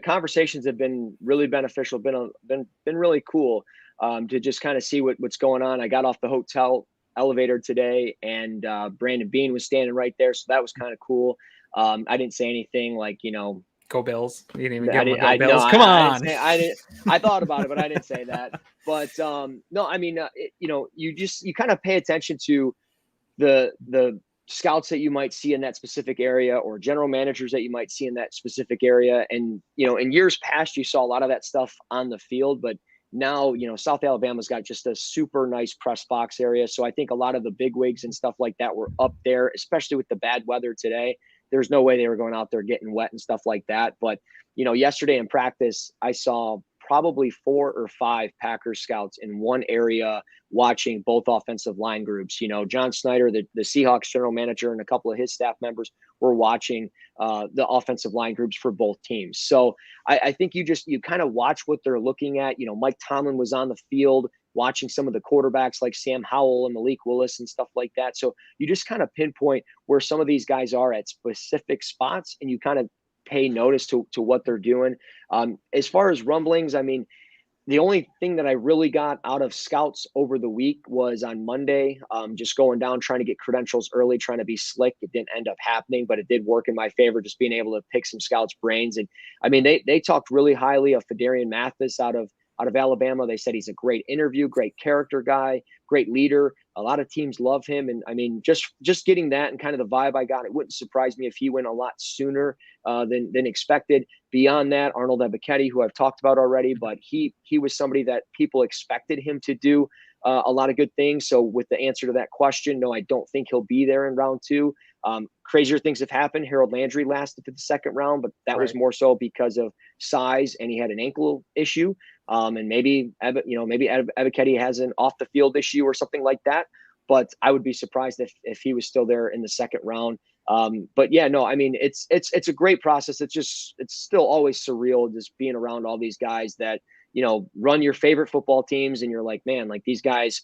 Speaker 6: conversations have been really beneficial, been really cool to just kind of see what's going on. I got off the hotel elevator today, and Brandon Beane was standing right there, so that was kind of cool. I didn't say anything like,
Speaker 5: Go Bills. You didn't even
Speaker 6: I
Speaker 5: give
Speaker 6: didn't,
Speaker 5: them
Speaker 6: I,
Speaker 5: Go Bills.
Speaker 6: no,
Speaker 5: Come
Speaker 6: I
Speaker 5: on.
Speaker 6: I thought about it, but I didn't say that. But you kind of pay attention to the scouts that you might see in that specific area, or general managers that you might see in that specific area. And, in years past, you saw a lot of that stuff on the field, but now, South Alabama's got just a super nice press box area. So I think a lot of the big wigs and stuff like that were up there, especially with the bad weather today. There's no way they were going out there getting wet and stuff like that. But, yesterday in practice, I saw probably 4 or 5 Packers scouts in one area watching both offensive line groups. John Snyder, the Seahawks general manager, and a couple of his staff members were watching the offensive line groups for both teams. So I think you kind of watch what they're looking at. Mike Tomlin was on the field watching some of the quarterbacks like Sam Howell and Malik Willis and stuff like that. So you just kind of pinpoint where some of these guys are at specific spots, and you kind of pay notice to what they're doing. As far as rumblings, the only thing that I really got out of scouts over the week was on Monday, just going down, trying to get credentials early, trying to be slick. It didn't end up happening, but it did work in my favor, just being able to pick some scouts' brains. And they talked really highly of Fedarian Mathis out of Alabama. They said he's a great interview, great character guy, great leader. A lot of teams love him. And just getting that and kind of the vibe I got, it wouldn't surprise me if he went a lot sooner than expected. Beyond that, Arnold Ebiketie, who I've talked about already, but he was somebody that people expected him to do a lot of good things. So with the answer to that question, no, I don't think he'll be there in round 2. Crazier things have happened. Harold Landry lasted to the second round, but that was more so because of size, and he had an ankle issue. And maybe Ebiketie has an off the field issue or something like that. But I would be surprised if he was still there in the second round. But yeah, no, it's a great process. It's still always surreal just being around all these guys that, run your favorite football teams, and you're like, man, like these guys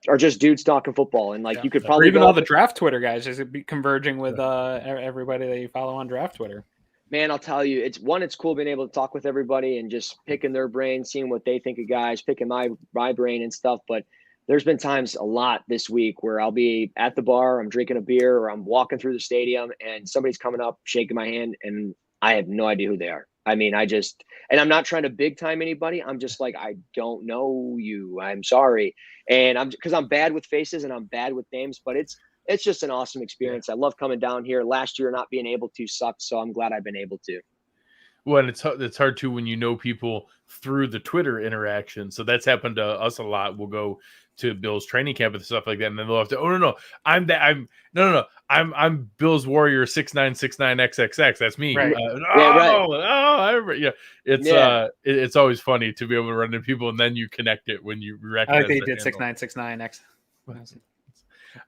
Speaker 6: are just dudes talking football. And you could probably
Speaker 5: even all the draft Twitter guys is converging with everybody that you follow on draft Twitter.
Speaker 6: Man, I'll tell you, it's cool being able to talk with everybody and just picking their brain, seeing what they think of guys, picking my brain and stuff. But there's been times a lot this week where I'll be at the bar, I'm drinking a beer, or I'm walking through the stadium, and somebody's coming up, shaking my hand, and I have no idea who they are. And I'm not trying to big time anybody. I'm just like, I don't know you. I'm sorry. And because I'm bad with faces and I'm bad with names, but it's just an awesome experience. I love coming down here. Last year, not being able to sucked, so I'm glad I've been able to.
Speaker 4: Well, and it's hard too when you know people through the Twitter interaction. So that's happened to us a lot. We'll go to Bill's training camp and stuff like that, and then they'll have to, I'm Bill's Warrior 6969XXX. That's me.
Speaker 5: Right.
Speaker 4: It's always funny to be able to run into people, and then you connect it when you recognize.
Speaker 5: I think they did 6969X.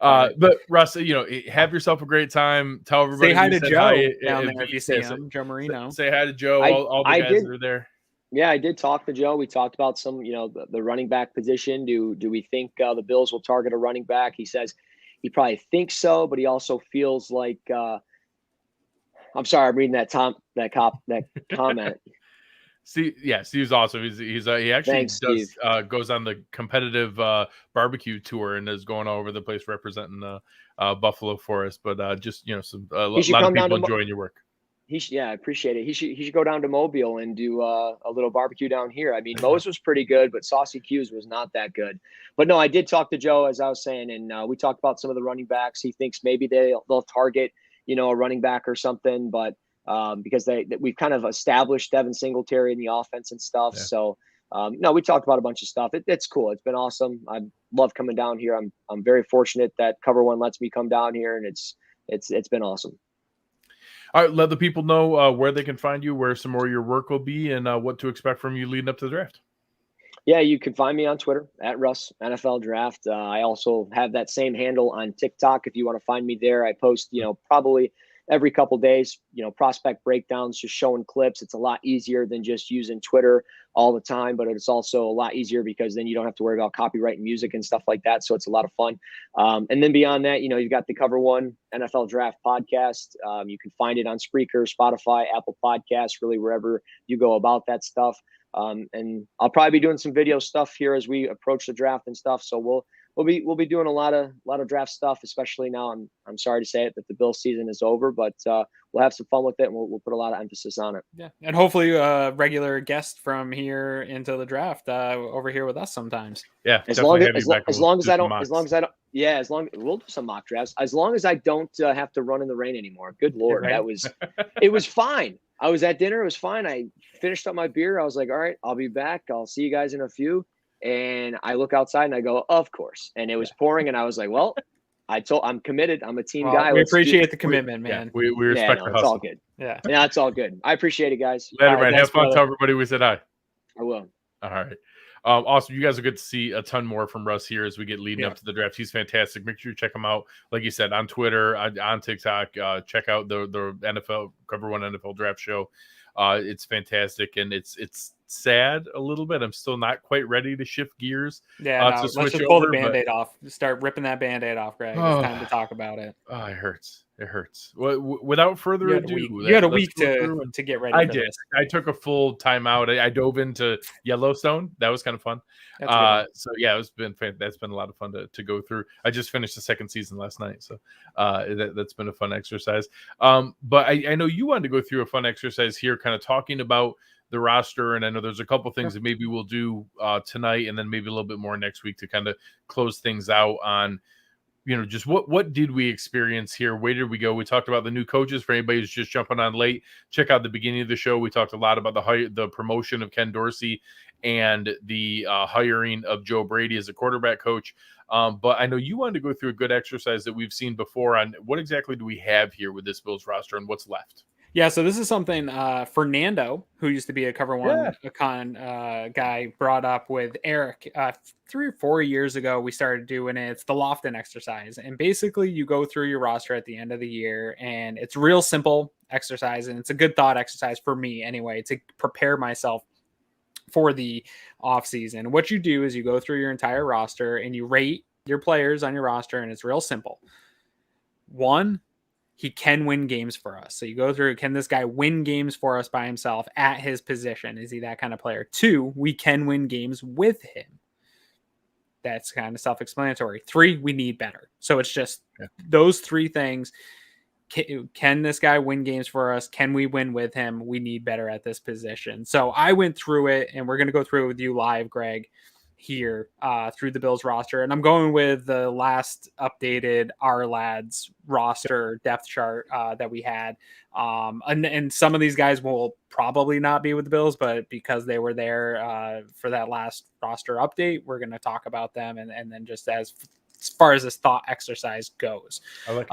Speaker 4: But Russ, have yourself a great time. Tell everybody.
Speaker 5: Say hi to Joe down
Speaker 4: there
Speaker 5: if you see him. Joe Marino.
Speaker 4: Say hi to Joe. All the guys that are there.
Speaker 6: Yeah, I did talk to Joe. We talked about some, the running back position. Do we think the Bills will target a running back? He says he probably thinks so, but he also feels like. I'm sorry, I'm reading that comment.
Speaker 4: Steve's awesome. He actually
Speaker 6: Thanks, Steve.
Speaker 4: goes on the competitive barbecue tour and is going all over the place representing Buffalo for us. But just a lot of people enjoying your work.
Speaker 6: I appreciate it. He should go down to Mobile and do a little barbecue down here. I mean, Moe's was pretty good, but Saucy Q's was not that good. But no, I did talk to Joe, as I was saying, and we talked about some of the running backs. He thinks maybe they'll target, a running back or something, but because we've kind of established Devin Singletary in the offense and stuff. Yeah. So no, we talked about a bunch of stuff. It's cool. It's been awesome. I love coming down here. I'm very fortunate that Cover One lets me come down here, and it's been awesome.
Speaker 4: All right, let the people know where they can find you, where some more of your work will be, and what to expect from you leading up to the draft.
Speaker 6: Yeah, you can find me on Twitter at Russ NFL Draft. I also have that same handle on TikTok if you want to find me there. I post, probably every couple days, prospect breakdowns, just showing clips. It's a lot easier than just using Twitter all the time, but it's also a lot easier because then you don't have to worry about copyright music and stuff like that. So it's a lot of fun. And then beyond that, you've got the Cover One NFL Draft podcast. You can find it on Spreaker, Spotify, Apple Podcasts, really wherever you go about that stuff. And I'll probably be doing some video stuff here as we approach the draft and stuff. So we'll be doing a lot of draft stuff, especially now. I'm sorry to say it that the Bills season is over, but we'll have some fun with it and we'll put a lot of emphasis on it.
Speaker 5: Yeah, and hopefully a regular guest from here into the draft over here with us sometimes.
Speaker 4: Yeah,
Speaker 6: as long as I don't, we'll do some mock drafts. As long as I don't have to run in the rain anymore. Good Lord,
Speaker 5: right.
Speaker 6: It was fine. I was at dinner. It was fine. I finished up my beer. I was like, all right, I'll be back. I'll see you guys in a few. And I look outside and I go, of course. And it was pouring. And I was like, well, I'm committed. I'm a team guy.
Speaker 5: We appreciate the commitment, man.
Speaker 4: We respect the hustle.
Speaker 6: It's all good.
Speaker 5: Yeah,
Speaker 6: it's all good. I appreciate it, guys.
Speaker 4: Later, man. Have fun. Tell everybody we said hi.
Speaker 6: I will.
Speaker 4: All right. Awesome. You guys will get to see a ton more from Russ here as we get leading up to the draft. He's fantastic. Make sure you check him out. Like you said, on Twitter, on TikTok. Check out the NFL Cover One NFL Draft Show. It's fantastic, and it's sad a little bit. I'm still not quite ready to shift gears.
Speaker 5: Yeah, let's just pull the Band-Aid off. Start ripping that Band-Aid off, Greg. It's time to talk about it.
Speaker 4: Oh, it hurts. It hurts. Without further ado,
Speaker 5: you had a week to get ready.
Speaker 4: I did. I took a full time out. I dove into Yellowstone. That was kind of fun. So yeah, that's been a lot of fun to go through. I just finished the second season last night, so that's been a fun exercise. But I know you wanted to go through a fun exercise here, kind of talking about the roster, and I know there's a couple things that maybe we'll do tonight, and then maybe a little bit more next week to kind of close things out on. Just what did we experience here? Where did we go? We talked about the new coaches. For anybody who's just jumping on late, check out the beginning of the show. We talked a lot about the promotion of Ken Dorsey and the hiring of Joe Brady as a quarterback coach. But I know you wanted to go through a good exercise that we've seen before on what exactly do we have here with this Bills roster and what's left.
Speaker 5: Yeah, so this is something Fernando, who used to be a Cover One guy, brought up with Eric 3 or 4 years ago. We started doing it. It's the Lofton exercise. And basically you go through your roster at the end of the year, and it's real simple exercise. And it's a good thought exercise for me anyway, to prepare myself for the offseason. What you do is you go through your entire roster and you rate your players on your roster, and it's real simple. 1, he can win games for us. So you go through, can this guy win games for us by himself at his position? Is he that kind of player? 2, we can win games with him. That's kind of self-explanatory. 3, we need better. So it's just those 3 things. Can this guy win games for us? Can we win with him? We need better at this position. So I went through it, and we're going to go through it with you live, Greg, here through the Bills roster. And I'm going with the last updated Our Lads roster depth chart that we had. And some of these guys will probably not be with the Bills, but because they were there for that last roster update, we're going to talk about them. And then just as far as this thought exercise goes.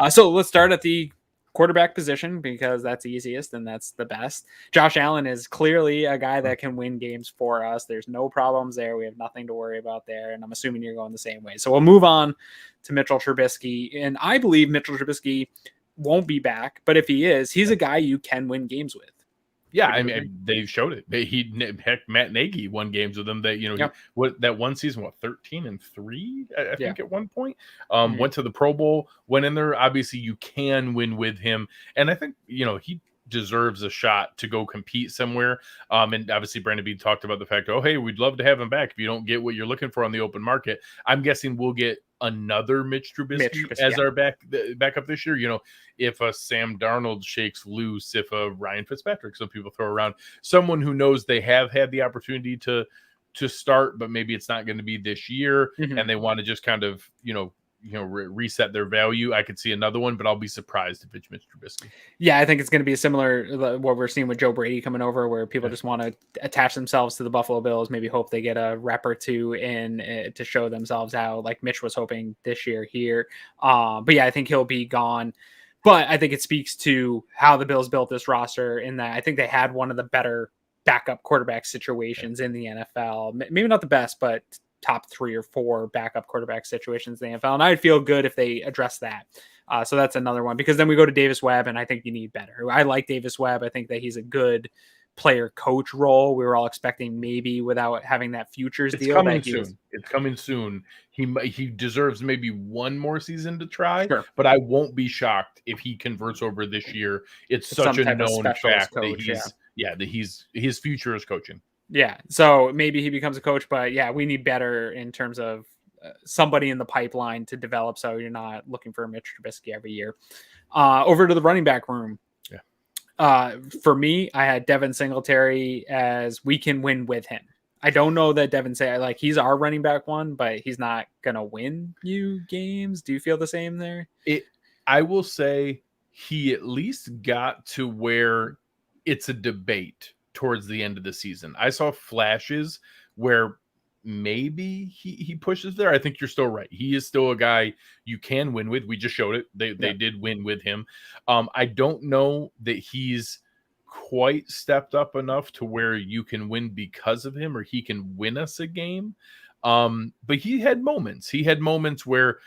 Speaker 5: So let's start at the quarterback position, because that's easiest and that's the best. Josh Allen is clearly a guy that can win games for us. There's no problems there. We have nothing to worry about there. And I'm assuming you're going the same way. So we'll move on to Mitchell Trubisky. And I believe Mitchell Trubisky won't be back, but if he is, he's a guy you can win games with.
Speaker 4: Yeah, I mean, they showed it. Heck, Matt Nagy won games with them. That that one season, 13-3, I think at one point. Went to the Pro Bowl, went in there. Obviously, you can win with him, and I think he deserves a shot to go compete somewhere. And obviously Brandon Beane talked about the fact, oh, hey, we'd love to have him back if you don't get what you're looking for on the open market. I'm guessing we'll get another Mitch Trubisky as our backup this year. You know, if a Sam Darnold shakes loose, if a Ryan Fitzpatrick, some people throw around, someone who knows they have had the opportunity to start, but maybe it's not going to be this year, and they want to just kind of, reset their value. I could see another one, but I'll be surprised if it's Mitch Trubisky.
Speaker 5: Yeah, I think it's going to be similar what we're seeing with Joe Brady coming over, where people just want to attach themselves to the Buffalo Bills, maybe hope they get a rep or two in to show themselves out, like Mitch was hoping this year here. But yeah, I think he'll be gone. But I think it speaks to how the Bills built this roster, in that I think they had one of the better backup quarterback situations in the NFL. Maybe not the best, but top 3 or 4 backup quarterback situations in the NFL. And I'd feel good if they address that. So that's another one, because then we go to Davis Webb, and I think you need better. I like Davis Webb. I think that he's a good player coach role. We were all expecting, maybe without having that futures deal.
Speaker 4: It's coming soon. He deserves maybe one more season to try, but I won't be shocked if he converts over this year. It's such a known fact that his future is coaching.
Speaker 5: Yeah, so maybe he becomes a coach, but yeah, we need better in terms of somebody in the pipeline to develop, so you're not looking for a Mitch Trubisky every year. Over to the running back room. For me, I had Devin Singletary as we can win with him. I don't know that Devin he's our running back one, but he's not gonna win you games. Do you feel the same there?
Speaker 4: I will say he at least got to where it's a debate towards the end of the season. I saw flashes where maybe he pushes there. I think you're still right. He is still a guy you can win with. We just showed it. They did win with him. I don't know that he's quite stepped up enough to where you can win because of him, or he can win us a game. But he had moments. He had moments where,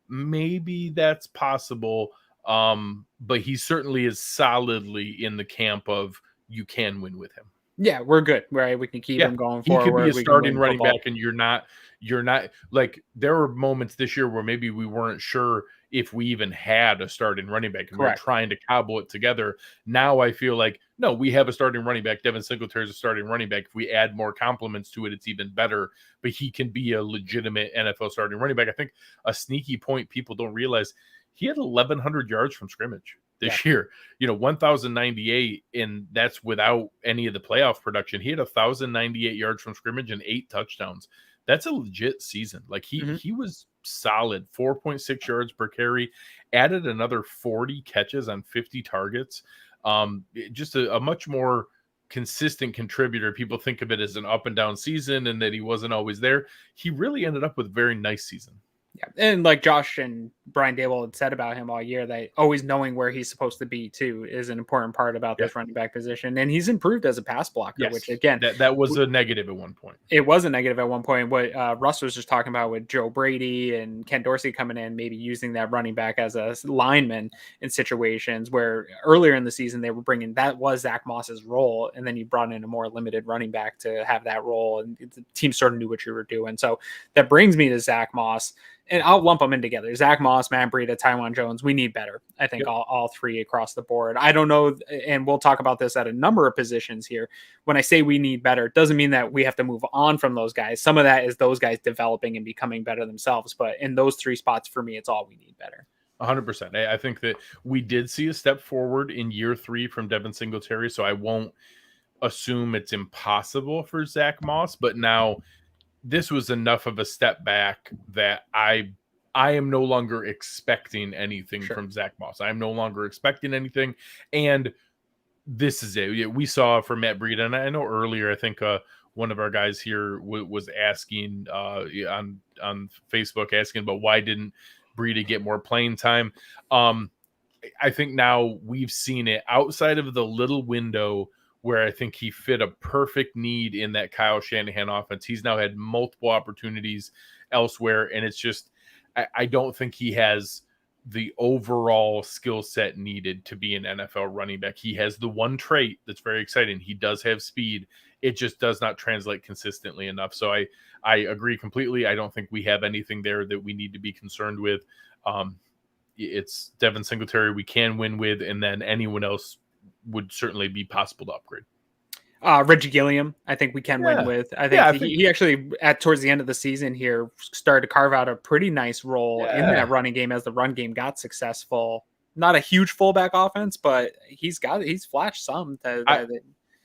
Speaker 4: maybe that's possible. But he certainly is solidly in the camp of you can win with him.
Speaker 5: Yeah, we're good, right? We can keep him going forward.
Speaker 4: He could be a starting running back, and you're not like, there were moments this year where maybe we weren't sure if we even had a starting running back, and we were trying to cobble it together. Now I feel like, no, we have a starting running back. Devin Singletary is a starting running back. If we add more compliments to it, it's even better. But he can be a legitimate NFL starting running back. I think a sneaky point people don't realize, he had 1,100 yards from scrimmage this year, 1,098, and that's without any of the playoff production. He had 1,098 yards from scrimmage and 8 touchdowns. That's a legit season. Like he was solid, 4.6 yards per carry, added another 40 catches on 50 targets. Just a much more consistent contributor. People think of it as an up and down season and that he wasn't always there. He really ended up with a very nice season.
Speaker 5: Yeah, and like Josh and Brian Dable had said about him all year, that always knowing where he's supposed to be too is an important part about this running back position. And he's improved as a pass blocker, which again, that was a negative at one point. It was a negative at one point. What Russ was just talking about with Joe Brady and Ken Dorsey coming in, maybe using that running back as a lineman in situations where earlier in the season they were bringing, that was Zach Moss's role, and then you brought in a more limited running back to have that role, and the team sort of knew what you were doing. So that brings me to Zach Moss. And I'll lump them in together. Zach Moss, Matt Breida, Tywan Jones. We need better. I think all 3 across the board. I don't know, and we'll talk about this at a number of positions here. When I say we need better, it doesn't mean that we have to move on from those guys. Some of that is those guys developing and becoming better themselves. But in those 3 spots, for me, it's all we need better.
Speaker 4: 100%. I think that we did see a step forward in year 3 from Devin Singletary, so I won't assume it's impossible for Zach Moss. But now, this was enough of a step back that I am no longer expecting anything from Zach Moss. I am no longer expecting anything. And this is it. We saw from Matt Breida, and I know earlier, I think one of our guys here was asking on Facebook, asking about why didn't Breida get more playing time. I think now we've seen it outside of the little window where I think he fit a perfect need in that Kyle Shanahan offense. He's now had multiple opportunities elsewhere, and it's just, I don't think he has the overall skill set needed to be an NFL running back. He has the one trait that's very exciting. He does have speed. It just does not translate consistently enough. So I agree completely. I don't think we have anything there that we need to be concerned with. It's Devin Singletary we can win with, and then anyone else would certainly be possible to upgrade.
Speaker 5: Reggie Gilliam, I think we can win with. I think he actually towards the end of the season here started to carve out a pretty nice role in that running game as the run game got successful. Not a huge fullback offense, but he's flashed some.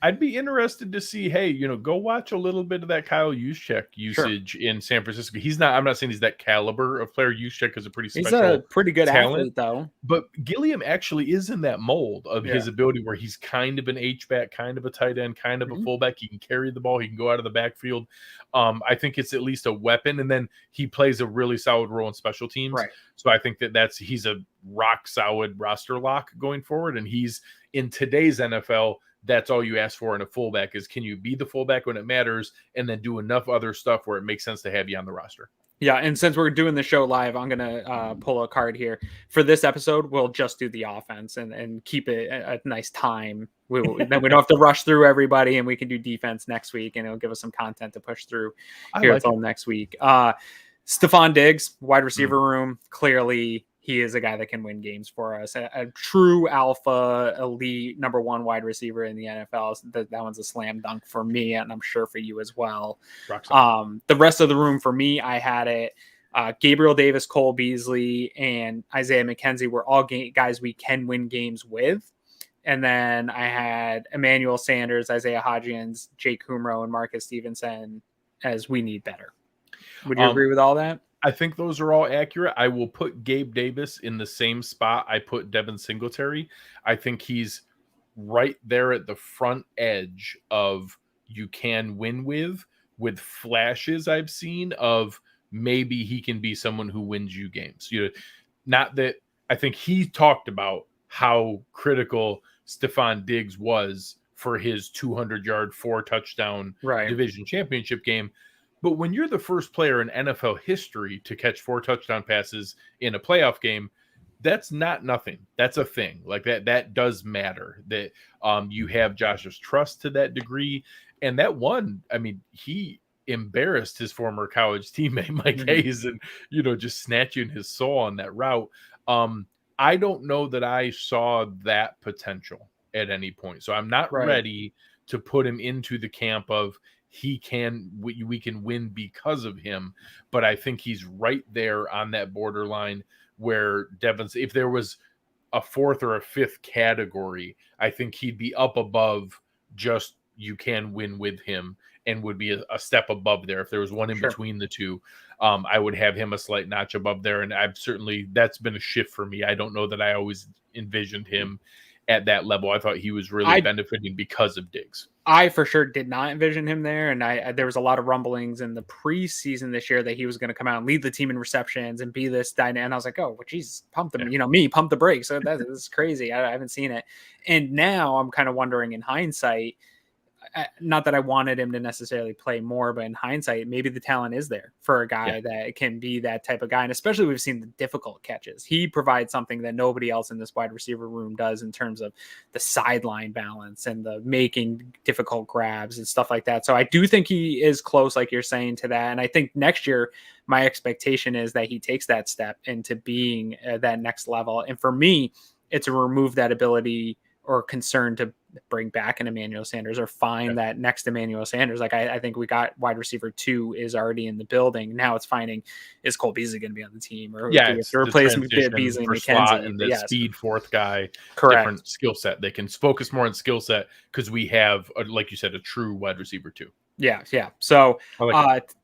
Speaker 4: I'd be interested to see, hey, go watch a little bit of that Kyle Juszczyk usage in San Francisco. I'm not saying he's that caliber of player. Juszczyk is a pretty special
Speaker 5: He's a pretty good
Speaker 4: talent,
Speaker 5: athlete, though.
Speaker 4: But Gilliam actually is in that mold of his ability where he's kind of an H-back, kind of a tight end, kind of a fullback. He can carry the ball. He can go out of the backfield. I think it's at least a weapon. And then he plays a really solid role in special teams.
Speaker 5: Right.
Speaker 4: So I think he's a rock solid roster lock going forward. And he's in today's NFL, that's all you ask for in a fullback is, can you be the fullback when it matters and then do enough other stuff where it makes sense to have you on the roster?
Speaker 5: Yeah, and since we're doing the show live, I'm going to pull a card here. For this episode, we'll just do the offense and keep it a nice time. Then we don't have to rush through everybody, and we can do defense next week, and it'll give us some content to push through here until next week. Stephon Diggs, wide receiver room, clearly he is a guy that can win games for us. A true alpha, elite, number one wide receiver in the NFL. That one's a slam dunk for me, and I'm sure for you as well. The rest of the room for me, I had it. Gabriel Davis, Cole Beasley, and Isaiah McKenzie were all guys we can win games with. And then I had Emmanuel Sanders, Isaiah Hodgins, Jake Kumro, and Marcus Stevenson as we need better. Would you agree with all that?
Speaker 4: I think those are all accurate. I will put Gabe Davis in the same spot I put Devin Singletary. I think he's right there at the front edge of you can win with flashes I've seen of maybe he can be someone who wins you games. Not that I think he talked about how critical Stephon Diggs was for his 200-yard, 4-touchdown division championship game. But when you're the first player in NFL history to catch 4 touchdown passes in a playoff game, that's not nothing. That's a thing. Like that does matter. That you have Josh's trust to that degree. And that one, I mean, he embarrassed his former college teammate Mike Hayes and, just snatching his soul on that route. I don't know that I saw that potential at any point. So I'm not ready to put him into the camp of we can win because of him, but I think he's right there on that borderline where if there was a 4th or a 5th category, I think he'd be up above just you can win with him and would be a step above there. If there was one in between the two, I would have him a slight notch above there. And that's been a shift for me. I don't know that I always envisioned him at that level. I thought he was really benefiting because of Diggs.
Speaker 5: I for sure did not envision him there. And there was a lot of rumblings in the preseason this year that he was going to come out and lead the team in receptions and be this dynamic. And I was like, oh, well, Jesus, pump the brakes. So this is crazy. I haven't seen it. And now I'm kind of wondering in hindsight, not that I wanted him to necessarily play more, but in hindsight, maybe the talent is there for a guy that can be that type of guy. And especially we've seen the difficult catches. He provides something that nobody else in this wide receiver room does in terms of the sideline balance and the making difficult grabs and stuff like that. So I do think he is close, like you're saying, to that. And I think next year, my expectation is that he takes that step into being that next level. And for me, it's to remove that ability or concern to bring back an Emmanuel Sanders or find that next Emmanuel Sanders. Like I think we got wide receiver 2 is already in the building. Now it's finding, is Cole Beasley going to be on the team or replace Beasley and McKenzie
Speaker 4: and the speed 4th guy,
Speaker 5: correct,
Speaker 4: different skill set. They can focus more on skill set because we have, like you said, a true wide receiver 2.
Speaker 5: Yeah. So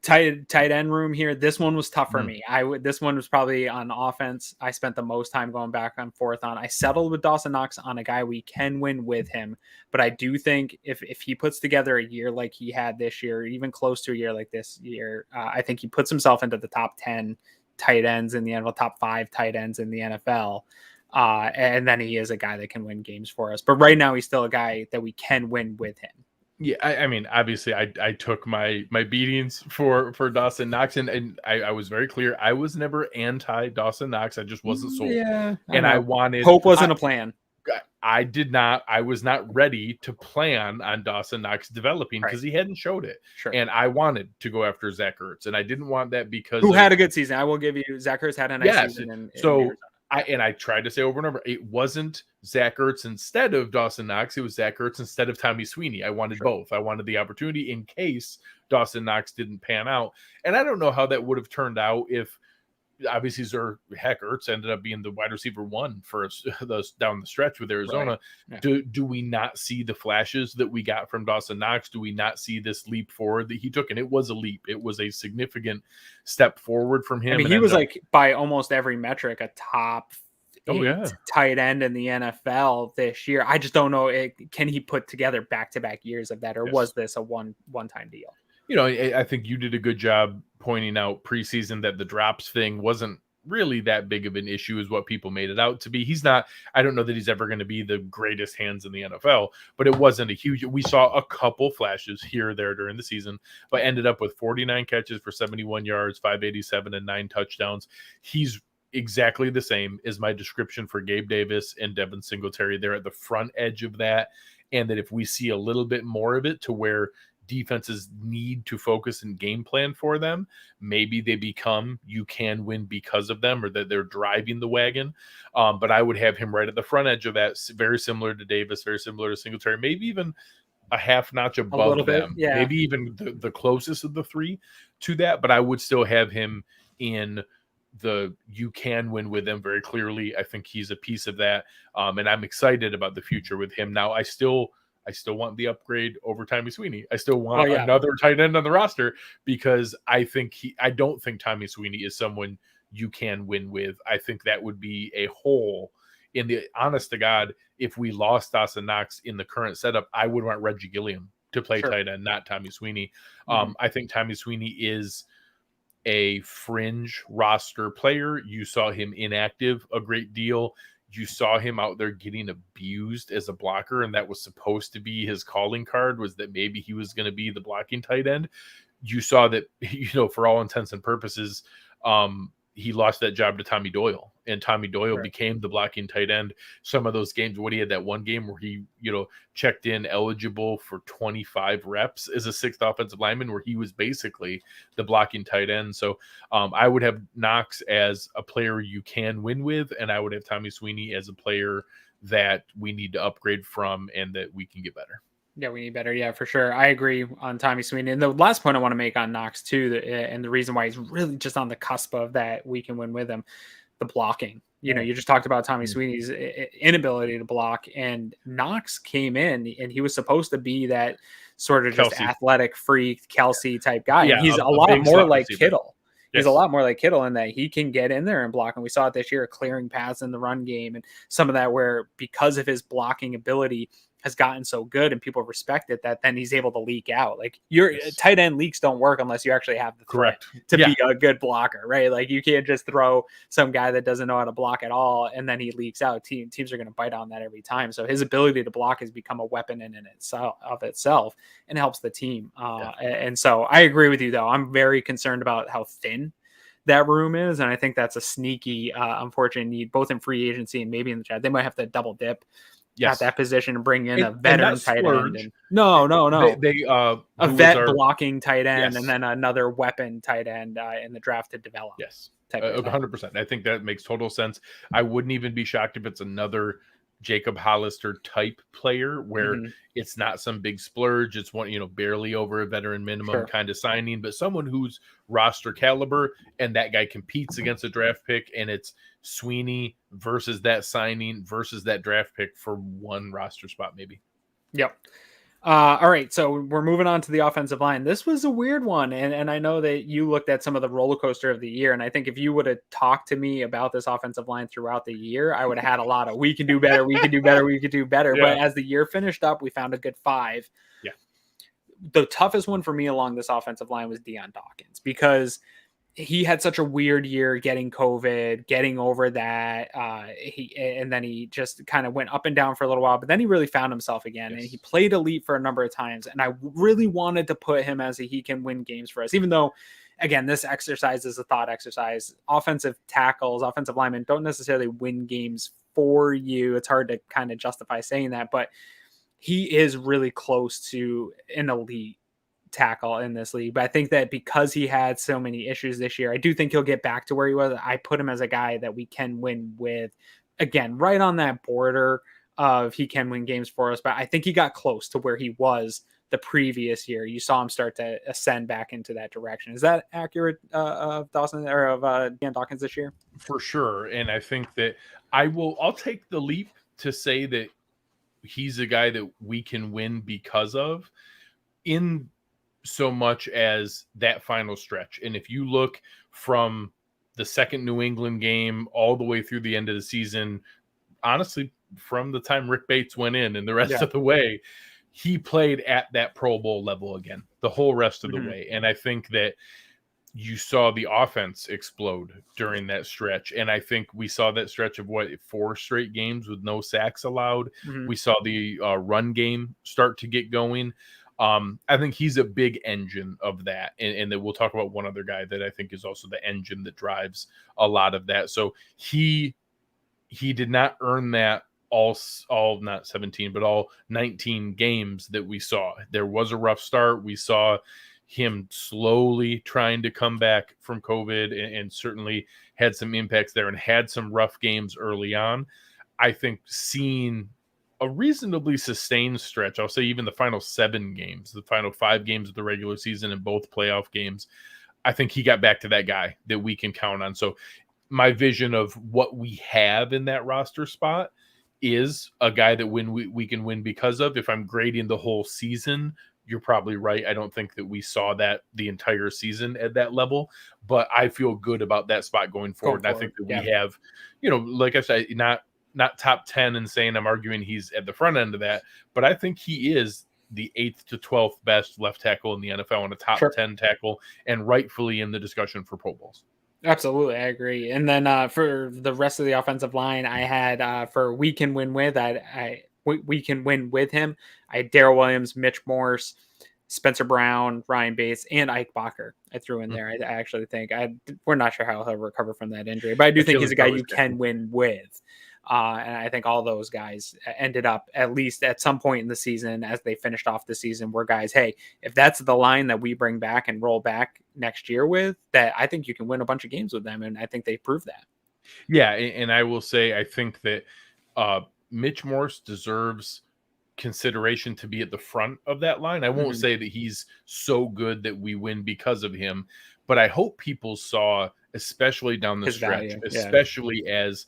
Speaker 5: tight end room here. This one was tough for me. This one was probably on offense. I spent the most time going back and forth on. I settled with Dawson Knox on a guy we can win with him, but I do think if he puts together a year like he had this year, even close to a year like this year, I think he puts himself into the top 10 tight ends in the NFL, top 5 tight ends in the NFL. And then he is a guy that can win games for us. But right now he's still a guy that we can win with him.
Speaker 4: Yeah, I mean, obviously, I took my beatings for Dawson Knox, and I was very clear. I was never anti Dawson Knox. I just wasn't sold.
Speaker 5: Yeah,
Speaker 4: and I wanted
Speaker 5: hope wasn't a plan.
Speaker 4: I was not ready to plan on Dawson Knox developing because he hadn't showed it.
Speaker 5: Sure.
Speaker 4: And I wanted to go after Zach Ertz, and I didn't want that because
Speaker 5: had a good season. I will give you Zach Ertz had a nice season.
Speaker 4: So I tried to say over and over, it wasn't Zach Ertz instead of Dawson Knox. It was Zach Ertz instead of Tommy Sweeney. I wanted both. I wanted the opportunity in case Dawson Knox didn't pan out. And I don't know how that would have turned out if obviously Ertz ended up being the wide receiver one for us down the stretch with Arizona.
Speaker 5: Right. Yeah.
Speaker 4: Do we not see the flashes that we got from Dawson Knox? Do we not see this leap forward that he took? And it was a leap. It was a significant step forward from him.
Speaker 5: I mean, he was like by almost every metric a top tight end in the NFL this year. I just don't know. Can he put together back-to-back years of that, or was this a one-time deal?
Speaker 4: You know, I think you did a good job pointing out preseason that the drops thing wasn't really that big of an issue as what people made it out to be. He's not, I don't know that he's ever going to be the greatest hands in the NFL, but it wasn't a huge, we saw a couple flashes here or there during the season, but ended up with 49 catches for 71 yards, 587 and 9 touchdowns. He's exactly the same as my description for Gabe Davis and Devin Singletary. They're at the front edge of that. And that if we see a little bit more of it to where defenses need to focus and game plan for them, maybe they become you can win because of them, or that they're driving the wagon. But I would have him right at the front edge of that, very similar to Davis, very similar to Singletary, maybe even a half notch above them, maybe even the closest of the three to that. But I would still have him in the you can win with them very clearly. I think he's a piece of that. And I'm excited about the future with him. Now, I still want the upgrade over Tommy Sweeney. I still want another tight end on the roster because I don't think Tommy Sweeney is someone you can win with. I think that would be a hole in the honest to God. If we lost Dawson Knox in the current setup, I would want Reggie Gilliam to play tight end, not Tommy Sweeney. I think Tommy Sweeney is a fringe roster player. You saw him inactive a great deal. You saw him out there getting abused as a blocker, and that was supposed to be his calling card, was that maybe he was going to be the blocking tight end. You saw that, for all intents and purposes, he lost that job to Tommy Doyle, and Tommy Doyle became the blocking tight end. Some of those games, he had that one game where he, checked in eligible for 25 reps as a sixth offensive lineman, where he was basically the blocking tight end. So I would have Knox as a player you can win with, and I would have Tommy Sweeney as a player that we need to upgrade from and that we can get better.
Speaker 5: Yeah, we need better. Yeah, for sure. I agree on Tommy Sweeney. And the last point I want to make on Knox too, and the reason why he's really just on the cusp of that we can win with him, the blocking. You just talked about Tommy Sweeney's inability to block, and Knox came in and he was supposed to be that sort of just athletic freak Kelsey type guy.
Speaker 4: Yeah,
Speaker 5: and he's a lot more like Kittle. He's a lot more like Kittle in that he can get in there and block. And we saw it this year, clearing paths in the run game and some of that, where because of his blocking ability has gotten so good and people respect it, that then he's able to leak out. Like your tight end leaks don't work unless you actually have the threat to be a good blocker, right? Like you can't just throw some guy that doesn't know how to block at all and then he leaks out. Teams are going to bite on that every time. So his ability to block has become a weapon in itself and helps the team. And so I agree with you though. I'm very concerned about how thin that room is. And I think that's a sneaky, unfortunate need, both in free agency and maybe in the chat. They might have to double dip at that position and bring in a veteran tight end. And, no.
Speaker 4: They
Speaker 5: a vet blocking tight end and then another weapon tight end in the draft to develop.
Speaker 4: Yes, 100%. I think that makes total sense. I wouldn't even be shocked if it's another Jacob Hollister type player where it's not some big splurge. It's one, barely over a veteran minimum kind of signing, but someone who's roster caliber, and that guy competes against a draft pick, and it's Sweeney versus that signing versus that draft pick for one roster spot, maybe.
Speaker 5: Yep. All right, so we're moving on to the offensive line. This was a weird one, and I know that you looked at some of the roller coaster of the year, and I think if you would have talked to me about this offensive line throughout the year, I would have had a lot of we can do better, we can do better, we could do better. But as the year finished up, we found a good 5.
Speaker 4: Yeah.
Speaker 5: The toughest one for me along this offensive line was Deion Dawkins, because he had such a weird year getting COVID, getting over that. And then he just kind of went up and down for a little while, but then he really found himself again. And he played elite for a number of times. And I really wanted to put him as he can win games for us, even though, again, this exercise is a thought exercise. Offensive tackles, offensive linemen don't necessarily win games for you. It's hard to kind of justify saying that, but he is really close to an elite tackle in this league. But I think that because he had so many issues this year, I do think he'll get back to where he was. I put him as a guy that we can win with. Again, right on that border of he can win games for us. But I think he got close to where he was the previous year. You saw him start to ascend back into that direction. Is that accurate of Dawson or of Dan Dawkins this year?
Speaker 4: For sure. And I think that I'll take the leap to say that he's a guy that we can win because of, in so much as that final stretch. And if you look from the second New England game all the way through the end of the season, honestly, from the time Rick Bates went in and the rest of the way, he played at that Pro Bowl level again, the whole rest of the way. And I think that you saw the offense explode during that stretch. And I think we saw that stretch of 4 straight games with no sacks allowed. We saw the run game start to get going. I think he's a big engine of that. And then we'll talk about one other guy that I think is also the engine that drives a lot of that. So he did not earn that all not 17, but all 19 games that we saw. There was a rough start. We saw him slowly trying to come back from COVID and certainly had some impacts there and had some rough games early on. I think seeing a reasonably sustained stretch, I'll say even the final 7 games, the final 5 games of the regular season and both playoff games, I think he got back to that guy that we can count on. So my vision of what we have in that roster spot is a guy that we can win because of. If I'm grading the whole season, you're probably right. I don't think that we saw that the entire season at that level, but I feel good about that spot going forward. And I think that we have, like I said, not top 10 and saying I'm arguing he's at the front end of that, but I think he is the 8th to 12th best left tackle in the NFL and a top 10 tackle, and rightfully in the discussion for Pro Bowls.
Speaker 5: Absolutely, I agree. And then for the rest of the offensive line, I had for we can win with, we can win with him. I had Darrell Williams, Mitch Morse, Spencer Brown, Ryan Bates, and Ike Bacher. I threw in there. I actually think we're not sure how he'll recover from that injury, but I do think he's a guy you can win with. And I think all those guys ended up, at least at some point in the season, as they finished off the season, were guys, hey, if that's the line that we bring back and roll back next year with, that I think you can win a bunch of games with them. And I think they proved that.
Speaker 4: Yeah. And I will say, I think that Mitch Morse deserves consideration to be at the front of that line. I won't say that he's so good that we win because of him, but I hope people saw, especially down the stretch, especially as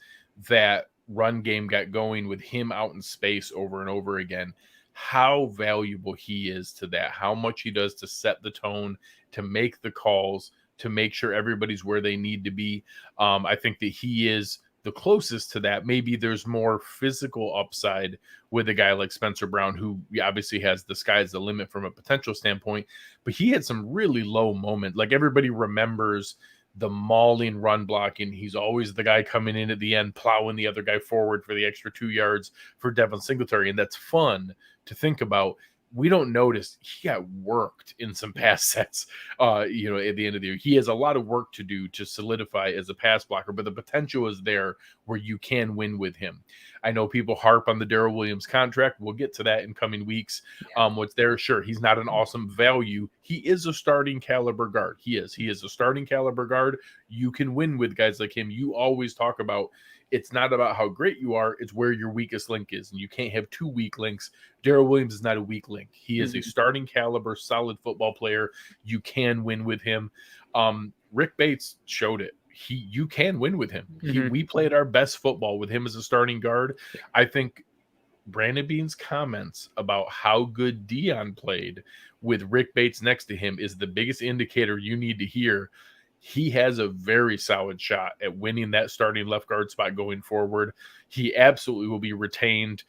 Speaker 4: that run game got going with him out in space over and over again, how valuable he is to that, how much he does to set the tone, to make the calls, to make sure everybody's where they need to be. I think that he is the closest to that. Maybe there's more physical upside with a guy like Spencer Brown, who obviously has the sky's the limit from a potential standpoint, but he had some really low moments. Like everybody remembers the mauling run blocking. He's always the guy coming in at the end, plowing the other guy forward for the extra 2 yards for Devin Singletary. And that's fun to think about. We don't notice he got worked in some pass sets, at the end of the year. He has a lot of work to do to solidify as a pass blocker, but the potential is there where you can win with him. I know people harp on the Darrell Williams contract. We'll get to that in coming weeks. What's there? Sure, he's not an awesome value. He is a starting caliber guard. He is a starting caliber guard. You can win with guys like him. You always talk about, it's not about how great you are, it's where your weakest link is. And you can't have 2 weak links. Darrell Williams is not a weak link. He is a starting caliber, solid football player. You can win with him. Rick Bates showed it. You can win with him. We played our best football with him as a starting guard. I think Brandon Beane's comments about how good Dion played with Rick Bates next to him is the biggest indicator you need to hear. He has a very solid shot at winning that starting left guard spot going forward. He absolutely will be retained,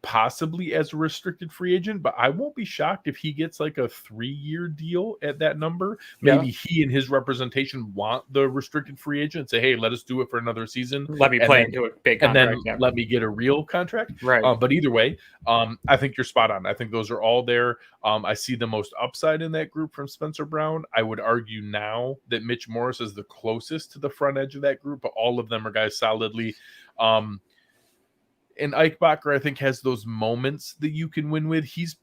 Speaker 4: possibly as a restricted free agent, but I won't be shocked if he gets like a 3-year deal at that number. Maybe he and his representation want the restricted free agent, say, hey, let us do it for another season.
Speaker 5: Let me play into a big contract.
Speaker 4: And then let me get a real contract.
Speaker 5: Right.
Speaker 4: But either way, I think you're spot on. I think those are all there. I see the most upside in that group from Spencer Brown. I would argue now that Mitch Morse is the closest to the front edge of that group, but all of them are guys solidly. And Ike Bacher, I think, has those moments that you can win with. He's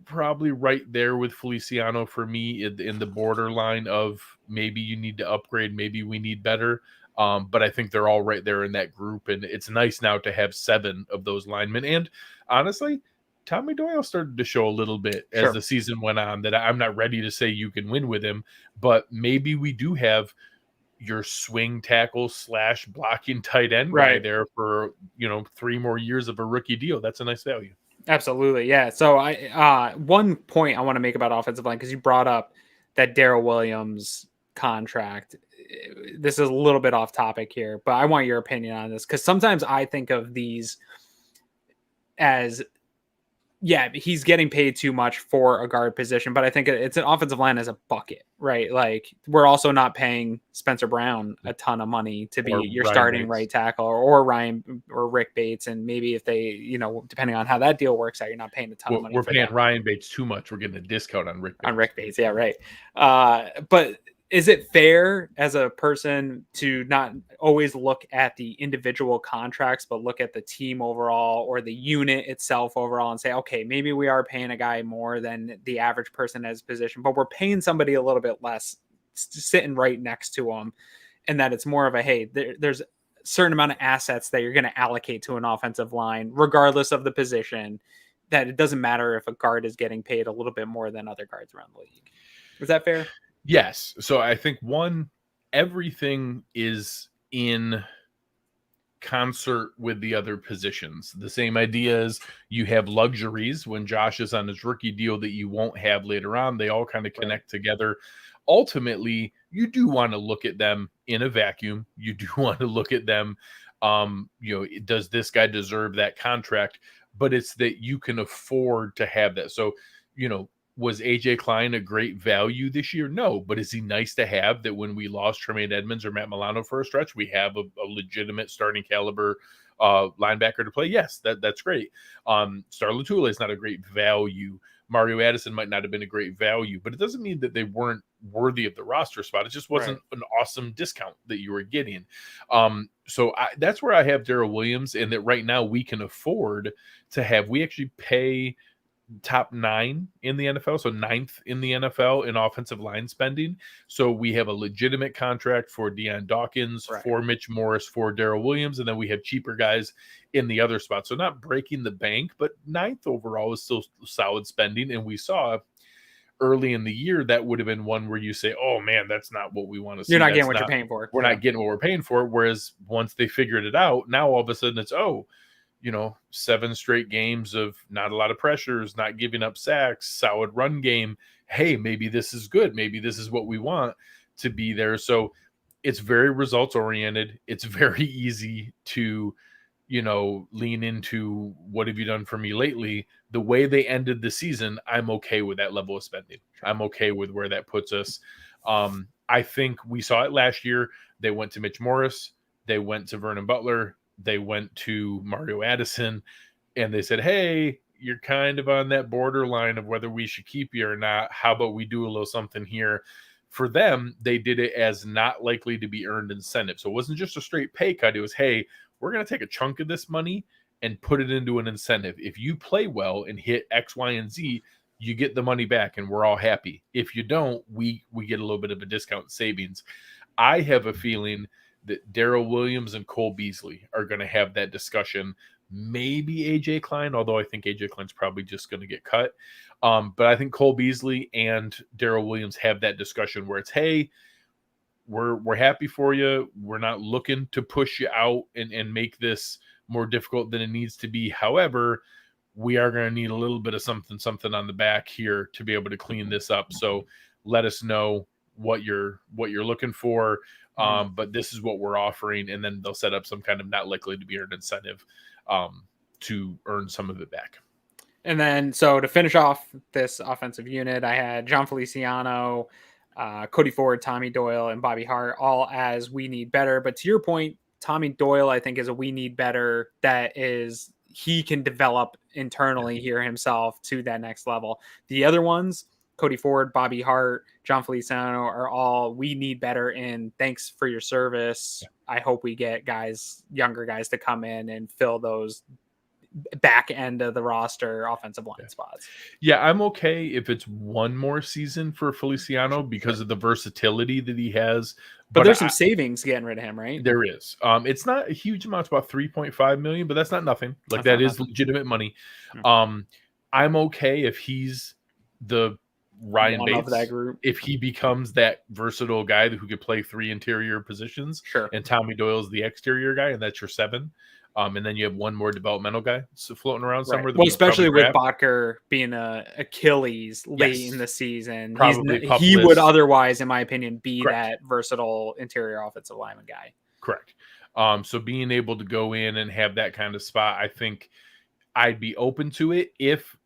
Speaker 4: probably right there with Feliciano for me in the borderline of maybe you need to upgrade, maybe we need better. But I think they're all right there in that group, and it's nice now to have 7 of those linemen. And honestly, Tommy Doyle started to show a little bit as the season went on that I'm not ready to say you can win with him, but maybe we do have your swing tackle / blocking tight end guy there for 3 more years of a rookie deal. That's a nice value.
Speaker 5: Absolutely, yeah. So I one point I want to make about offensive line, because you brought up that Darrell Williams contract. This is a little bit off topic here, but I want your opinion on this, because sometimes I think of these as, yeah, he's getting paid too much for a guard position, but I think it's an offensive line as a bucket, right? Like, we're also not paying Spencer Brown a ton of money to be your starting right tackle, or Ryan or Rick Bates. And maybe if they, depending on how that deal works out, you're not paying a ton of money.
Speaker 4: We're paying Ryan Bates too much. We're getting a discount on Rick Bates.
Speaker 5: On Rick Bates, yeah, right. But is it fair as a person to not always look at the individual contracts, but look at the team overall or the unit itself overall and say, okay, maybe we are paying a guy more than the average person at his position, but we're paying somebody a little bit less sitting right next to him. And that it's more of a, hey, there's a certain amount of assets that you're going to allocate to an offensive line, regardless of the position, that it doesn't matter if a guard is getting paid a little bit more than other guards around the league. Is that fair?
Speaker 4: Yes. So I think everything is in concert with the other positions. The same idea is you have luxuries when Josh is on his rookie deal that you won't have later on. They all kind of connect together. Ultimately, you do want to look at them in a vacuum. You do want to look at them, does this guy deserve that contract? But it's that you can afford to have that. So, was AJ Klein a great value this year? No, but is he nice to have that when we lost Tremaine Edmonds or Matt Milano for a stretch, we have a legitimate starting caliber linebacker to play? Yes, that's great. Star Latulippe is not a great value. Mario Addison might not have been a great value, but it doesn't mean that they weren't worthy of the roster spot. It just wasn't an awesome discount that you were getting. So that's where I have Darrell Williams, and that right now we can afford to have, we actually pay top 9 in the NFL, so 9th in the NFL in offensive line spending. So we have a legitimate contract for Deion Dawkins, for Mitch Morris, for Darrell Williams, and then we have cheaper guys in the other spots. So not breaking the bank, but 9th overall is still solid spending. And we saw early in the year that would have been one where you say, oh man, that's not what we want to see.
Speaker 5: You're not getting what you're paying for.
Speaker 4: We're not getting what we're paying for. Whereas once they figured it out, now all of a sudden it's, 7 straight games of not a lot of pressures, not giving up sacks, solid run game. Hey, maybe this is good. Maybe this is what we want to be there. So it's very results oriented. It's very easy to, lean into what have you done for me lately? The way they ended the season, I'm okay with that level of spending. I'm okay with where that puts us. I think we saw it last year. They went to Mitch Morris. They went to Vernon Butler. They went to Mario Addison, and they said, hey, you're kind of on that borderline of whether we should keep you or not. How about we do a little something here? For them, they did it as not likely to be earned incentive. So it wasn't just a straight pay cut. It was, hey, we're going to take a chunk of this money and put it into an incentive. If you play well and hit X, Y, and Z, you get the money back and we're all happy. If you don't, we get a little bit of a discount savings. I have a feeling that Darrell Williams and Cole Beasley are going to have that discussion. Maybe AJ Klein, although I think AJ Klein's probably just going to get cut. But I think Cole Beasley and Darrell Williams have that discussion where it's, hey, we're happy for you. We're not looking to push you out and make this more difficult than it needs to be. However, we are going to need a little bit of something on the back here to be able to clean this up. So let us know what you're looking for. But this is what we're offering. And then they'll set up some kind of not likely to be earned incentive to earn some of it back.
Speaker 5: And then, so to finish off this offensive unit, I had John Feliciano, Cody Ford, Tommy Doyle, and Bobby Hart, all as we need better. But to your point, Tommy Doyle, I think, is a we need better that is he can develop internally here himself to that next level. The other ones, Cody Ford, Bobby Hart, John Feliciano, are all we need better in. Thanks for your service. I hope we get younger guys to come in and fill those back end of the roster offensive line spots.
Speaker 4: Yeah, I'm okay if it's one more season for Feliciano because of the versatility that he has.
Speaker 5: But there's some savings getting rid of him, right?
Speaker 4: There is. It's not a huge amount. It's about $3.5 million, but that's not nothing. Like, that is legitimate money. I'm okay if he's the Ryan
Speaker 5: One of
Speaker 4: Bates,
Speaker 5: that group.
Speaker 4: if he becomes that versatile guy who could play 3 interior positions.
Speaker 5: Sure.
Speaker 4: And Tommy Doyle's the exterior guy, and that's your 7. And then you have one more developmental guy floating around somewhere.
Speaker 5: Well, especially with Butker being a Achilles late in the season, he would otherwise, in my opinion, be that versatile interior offensive lineman guy.
Speaker 4: Correct. So being able to go in and have that kind of spot, I think I'd be open to it if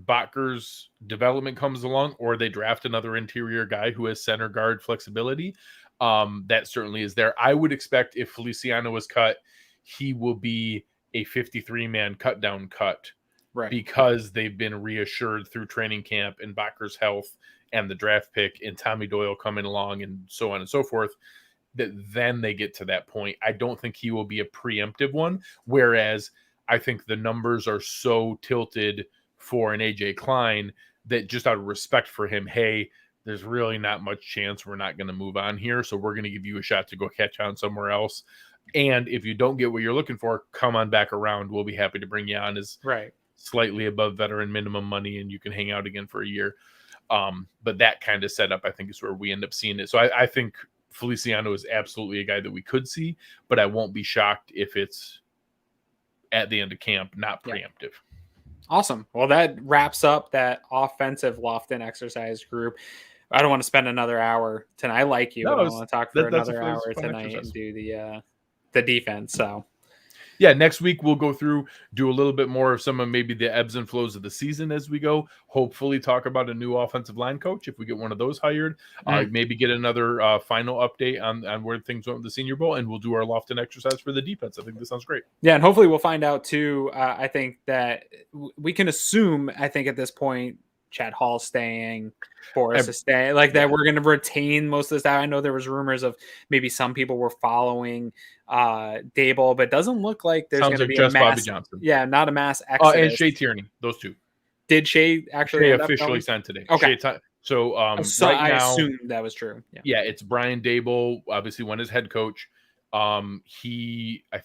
Speaker 4: Butker's development comes along, or they draft another interior guy who has center guard flexibility. That certainly is there. I would expect if Feliciano was cut, he will be a 53-man cut down cut, because they've been reassured through training camp and Butker's health and the draft pick and Tommy Doyle coming along and so on and so forth, that then they get to that point. I don't think he will be a preemptive one, whereas I think the numbers are so tilted for an AJ Klein that just out of respect for him, hey, there's really not much chance we're not going to move on here, so we're going to give you a shot to go catch on somewhere else. And if you don't get what you're looking for, come on back around. We'll be happy to bring you on as slightly above veteran minimum money, and you can hang out again for a year. But that kind of setup, I think, is where we end up seeing it. So I think Feliciano is absolutely a guy that we could see, but I won't be shocked if it's at the end of camp, not preemptive.
Speaker 5: Awesome. Well, that wraps up that offensive Lofton exercise group. I don't want to spend another hour tonight. I like you. But I want to talk for another hour tonight and do the defense. So
Speaker 4: yeah, next week we'll go through, do a little bit more of some of maybe the ebbs and flows of the season as we go. Hopefully talk about a new offensive line coach if we get one of those hired. Maybe get another final update on where things went with the Senior Bowl, and we'll do our Lofton exercise for the defense. I think this sounds great.
Speaker 5: Yeah, and hopefully we'll find out too. I think that we can assume, I think at this point, Chad Hall staying, Boris is staying, like that. We're going to retain most of this. I know there was rumors of maybe some people were following Dable, but it doesn't look like there's going to be a mass.
Speaker 4: Bobby Johnson.
Speaker 5: Yeah, not a mass exodus.
Speaker 4: And Shea Tierney, those two.
Speaker 5: Did Shea actually
Speaker 4: officially sent today?
Speaker 5: Okay.
Speaker 4: So
Speaker 5: I assume that was true.
Speaker 4: Yeah, it's Brian Dable, obviously won as head coach. I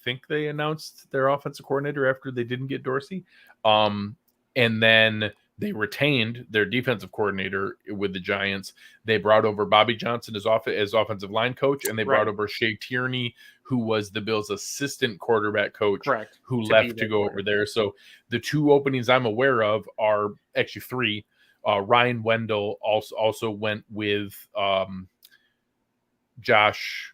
Speaker 4: think they announced their offensive coordinator after they didn't get Dorsey. And then they retained their defensive coordinator with the Giants. They brought over Bobby Johnson as offensive line coach, and they brought over Shea Tierney, who was the Bills' assistant quarterback coach, who left to go over there. So the two openings I'm aware of are actually 3. Ryan Wendell also went with Josh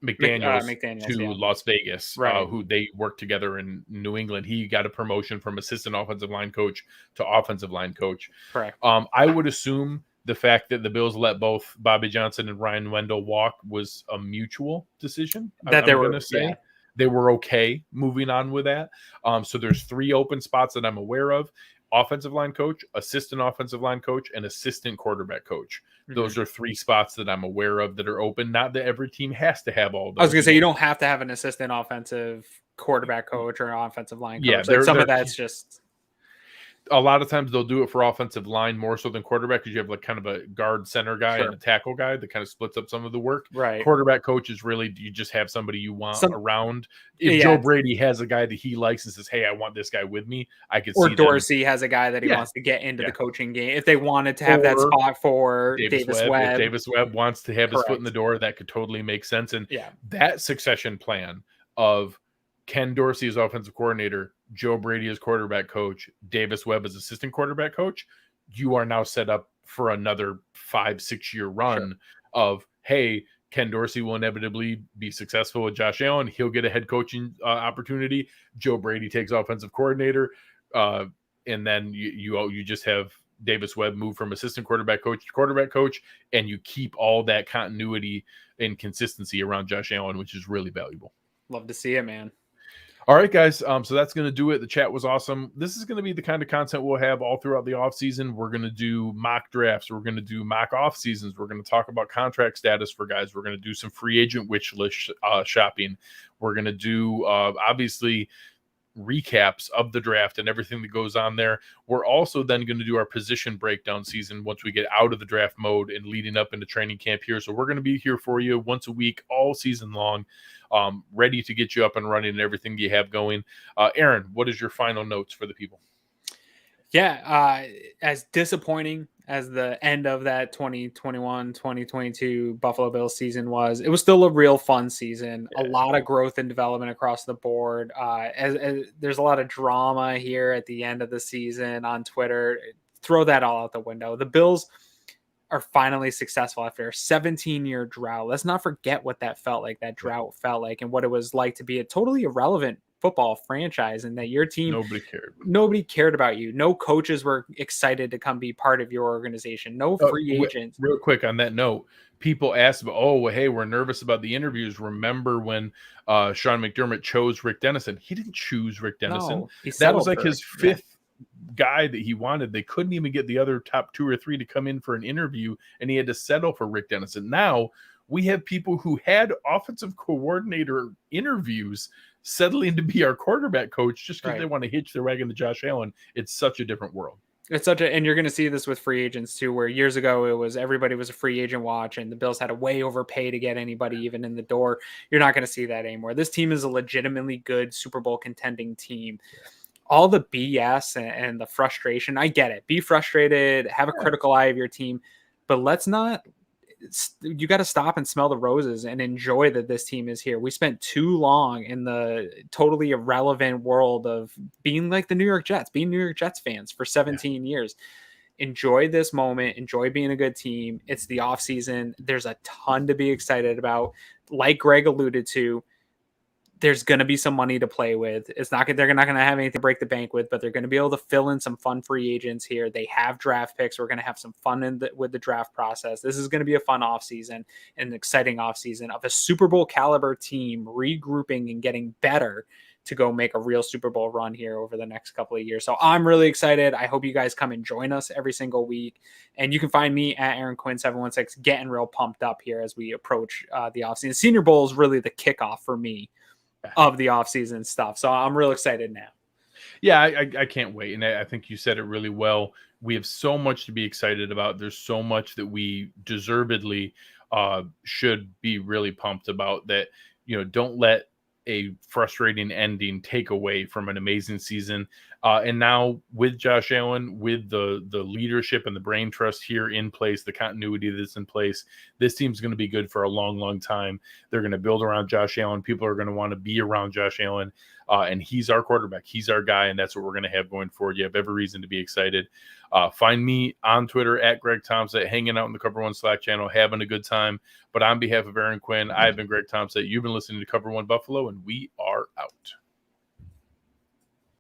Speaker 4: McDaniels to Las Vegas, who they worked together in New England. He got a promotion from assistant offensive line coach to offensive line coach.
Speaker 5: Correct.
Speaker 4: I would assume the fact that the Bills let both Bobby Johnson and Ryan Wendell walk was a mutual decision.
Speaker 5: That they were
Speaker 4: going to say they were okay moving on with that. So there's 3 open spots that I'm aware of. Offensive line coach, assistant offensive line coach, and assistant quarterback coach. Those are 3 spots that I'm aware of that are open. Not that every team has to have all those.
Speaker 5: I was going to say, you don't have to have an assistant offensive quarterback coach or an offensive line coach. Yeah, some of that's just...
Speaker 4: A lot of times they'll do it for offensive line more so than quarterback, because you have like kind of a guard center guy and a tackle guy that kind of splits up some of the work.
Speaker 5: Right.
Speaker 4: Quarterback coach is really, you just have somebody you want around. If Joe Brady has a guy that he likes and says, hey, I want this guy with me, I could see. Or
Speaker 5: Dorsey has a guy that he wants to get into the coaching game. If they wanted to have that spot for Davis Webb.
Speaker 4: If Davis Webb wants to have his foot in the door, that could totally make sense. And that succession plan of Ken Dorsey as offensive coordinator, Joe Brady as quarterback coach, Davis Webb as assistant quarterback coach, you are now set up for another 5-6 year run of, hey, Ken Dorsey will inevitably be successful with Josh Allen. He'll get a head coaching opportunity. Joe Brady takes offensive coordinator. And then you just have Davis Webb move from assistant quarterback coach to quarterback coach, and you keep all that continuity and consistency around Josh Allen, which is really valuable.
Speaker 5: Love to see it, man.
Speaker 4: All right, guys. So that's going to do it. The chat was awesome. This is going to be the kind of content we'll have all throughout the offseason. We're going to do mock drafts. We're going to do mock off seasons. We're going to talk about contract status for guys. We're going to do some free agent wish list shopping. We're going to do, obviously, recaps of the draft and everything that goes on there. We're also then going to do our position breakdown season once we get out of the draft mode and leading up into training camp here. So we're going to be here for you once a week, all season long, ready to get you up and running and everything you have going. Aaron, what is your final notes for the people?
Speaker 5: Yeah, as disappointing as the end of that 2021-2022 Buffalo Bills season was, it was still a real fun season. A lot of growth and development across the board. As there's a lot of drama here at the end of the season on Twitter. Throw that all out the window. The Bills are finally successful after a 17-year drought. Let's not forget what that felt like, that drought felt like, and what it was like to be a totally irrelevant football franchise, and that your team, nobody cared about you. No coaches were excited to come be part of your organization. No free agents.
Speaker 4: Real quick on that note, people asked about, oh, well, hey, we're nervous about the interviews. Remember when Sean McDermott chose Rick Dennison? He didn't choose Rick Dennison.
Speaker 5: No,
Speaker 4: that was like his fifth guy that he wanted. They couldn't even get the other top 2 or 3 to come in for an interview, and he had to settle for Rick Dennison. Now we have people who had offensive coordinator interviews settling to be our quarterback coach just because they want to hitch their wagon to Josh Allen. It's such a different world.
Speaker 5: It's and you're going to see this with free agents too, where years ago it was everybody was a free agent watch and the Bills had to way overpay to get anybody even in the door. You're not going to see that anymore. This team is a legitimately good Super Bowl contending team. All the BS and the frustration, I get it. Be frustrated, have a critical eye of your team, but let's not. You got to stop and smell the roses and enjoy that this team is here. We spent too long in the totally irrelevant world of being like the New York Jets, being New York Jets fans for 17 years. Enjoy this moment. Enjoy being a good team. It's the off season. There's a ton to be excited about. Like Greg alluded to, there's going to be some money to play with. They're not going to have anything to break the bank with, but they're going to be able to fill in some fun free agents here. They have draft picks. We're going to have some fun with the draft process. This is going to be a fun offseason, an exciting offseason of a Super Bowl caliber team regrouping and getting better to go make a real Super Bowl run here over the next couple of years. So I'm really excited. I hope you guys come and join us every single week. And you can find me at Aaron Quinn 716, getting real pumped up here as we approach the offseason. Senior Bowl is really the kickoff for me of the offseason stuff. So I'm real excited now.
Speaker 4: Yeah, I can't wait. And I think you said it really well. We have so much to be excited about. There's so much that we deservedly should be really pumped about that, don't let a frustrating ending take away from an amazing season. And now with Josh Allen, with the leadership and the brain trust here in place, the continuity that's in place, this team's going to be good for a long, long time. They're going to build around Josh Allen. People are going to want to be around Josh Allen. And he's our quarterback. He's our guy. And that's what we're going to have going forward. You have every reason to be excited. Find me on Twitter at Greg Thompson, hanging out in the Cover One Slack channel, having a good time. But on behalf of Aaron Quinn, I've been Greg Thompson. You've been listening to Cover One Buffalo, and we are out.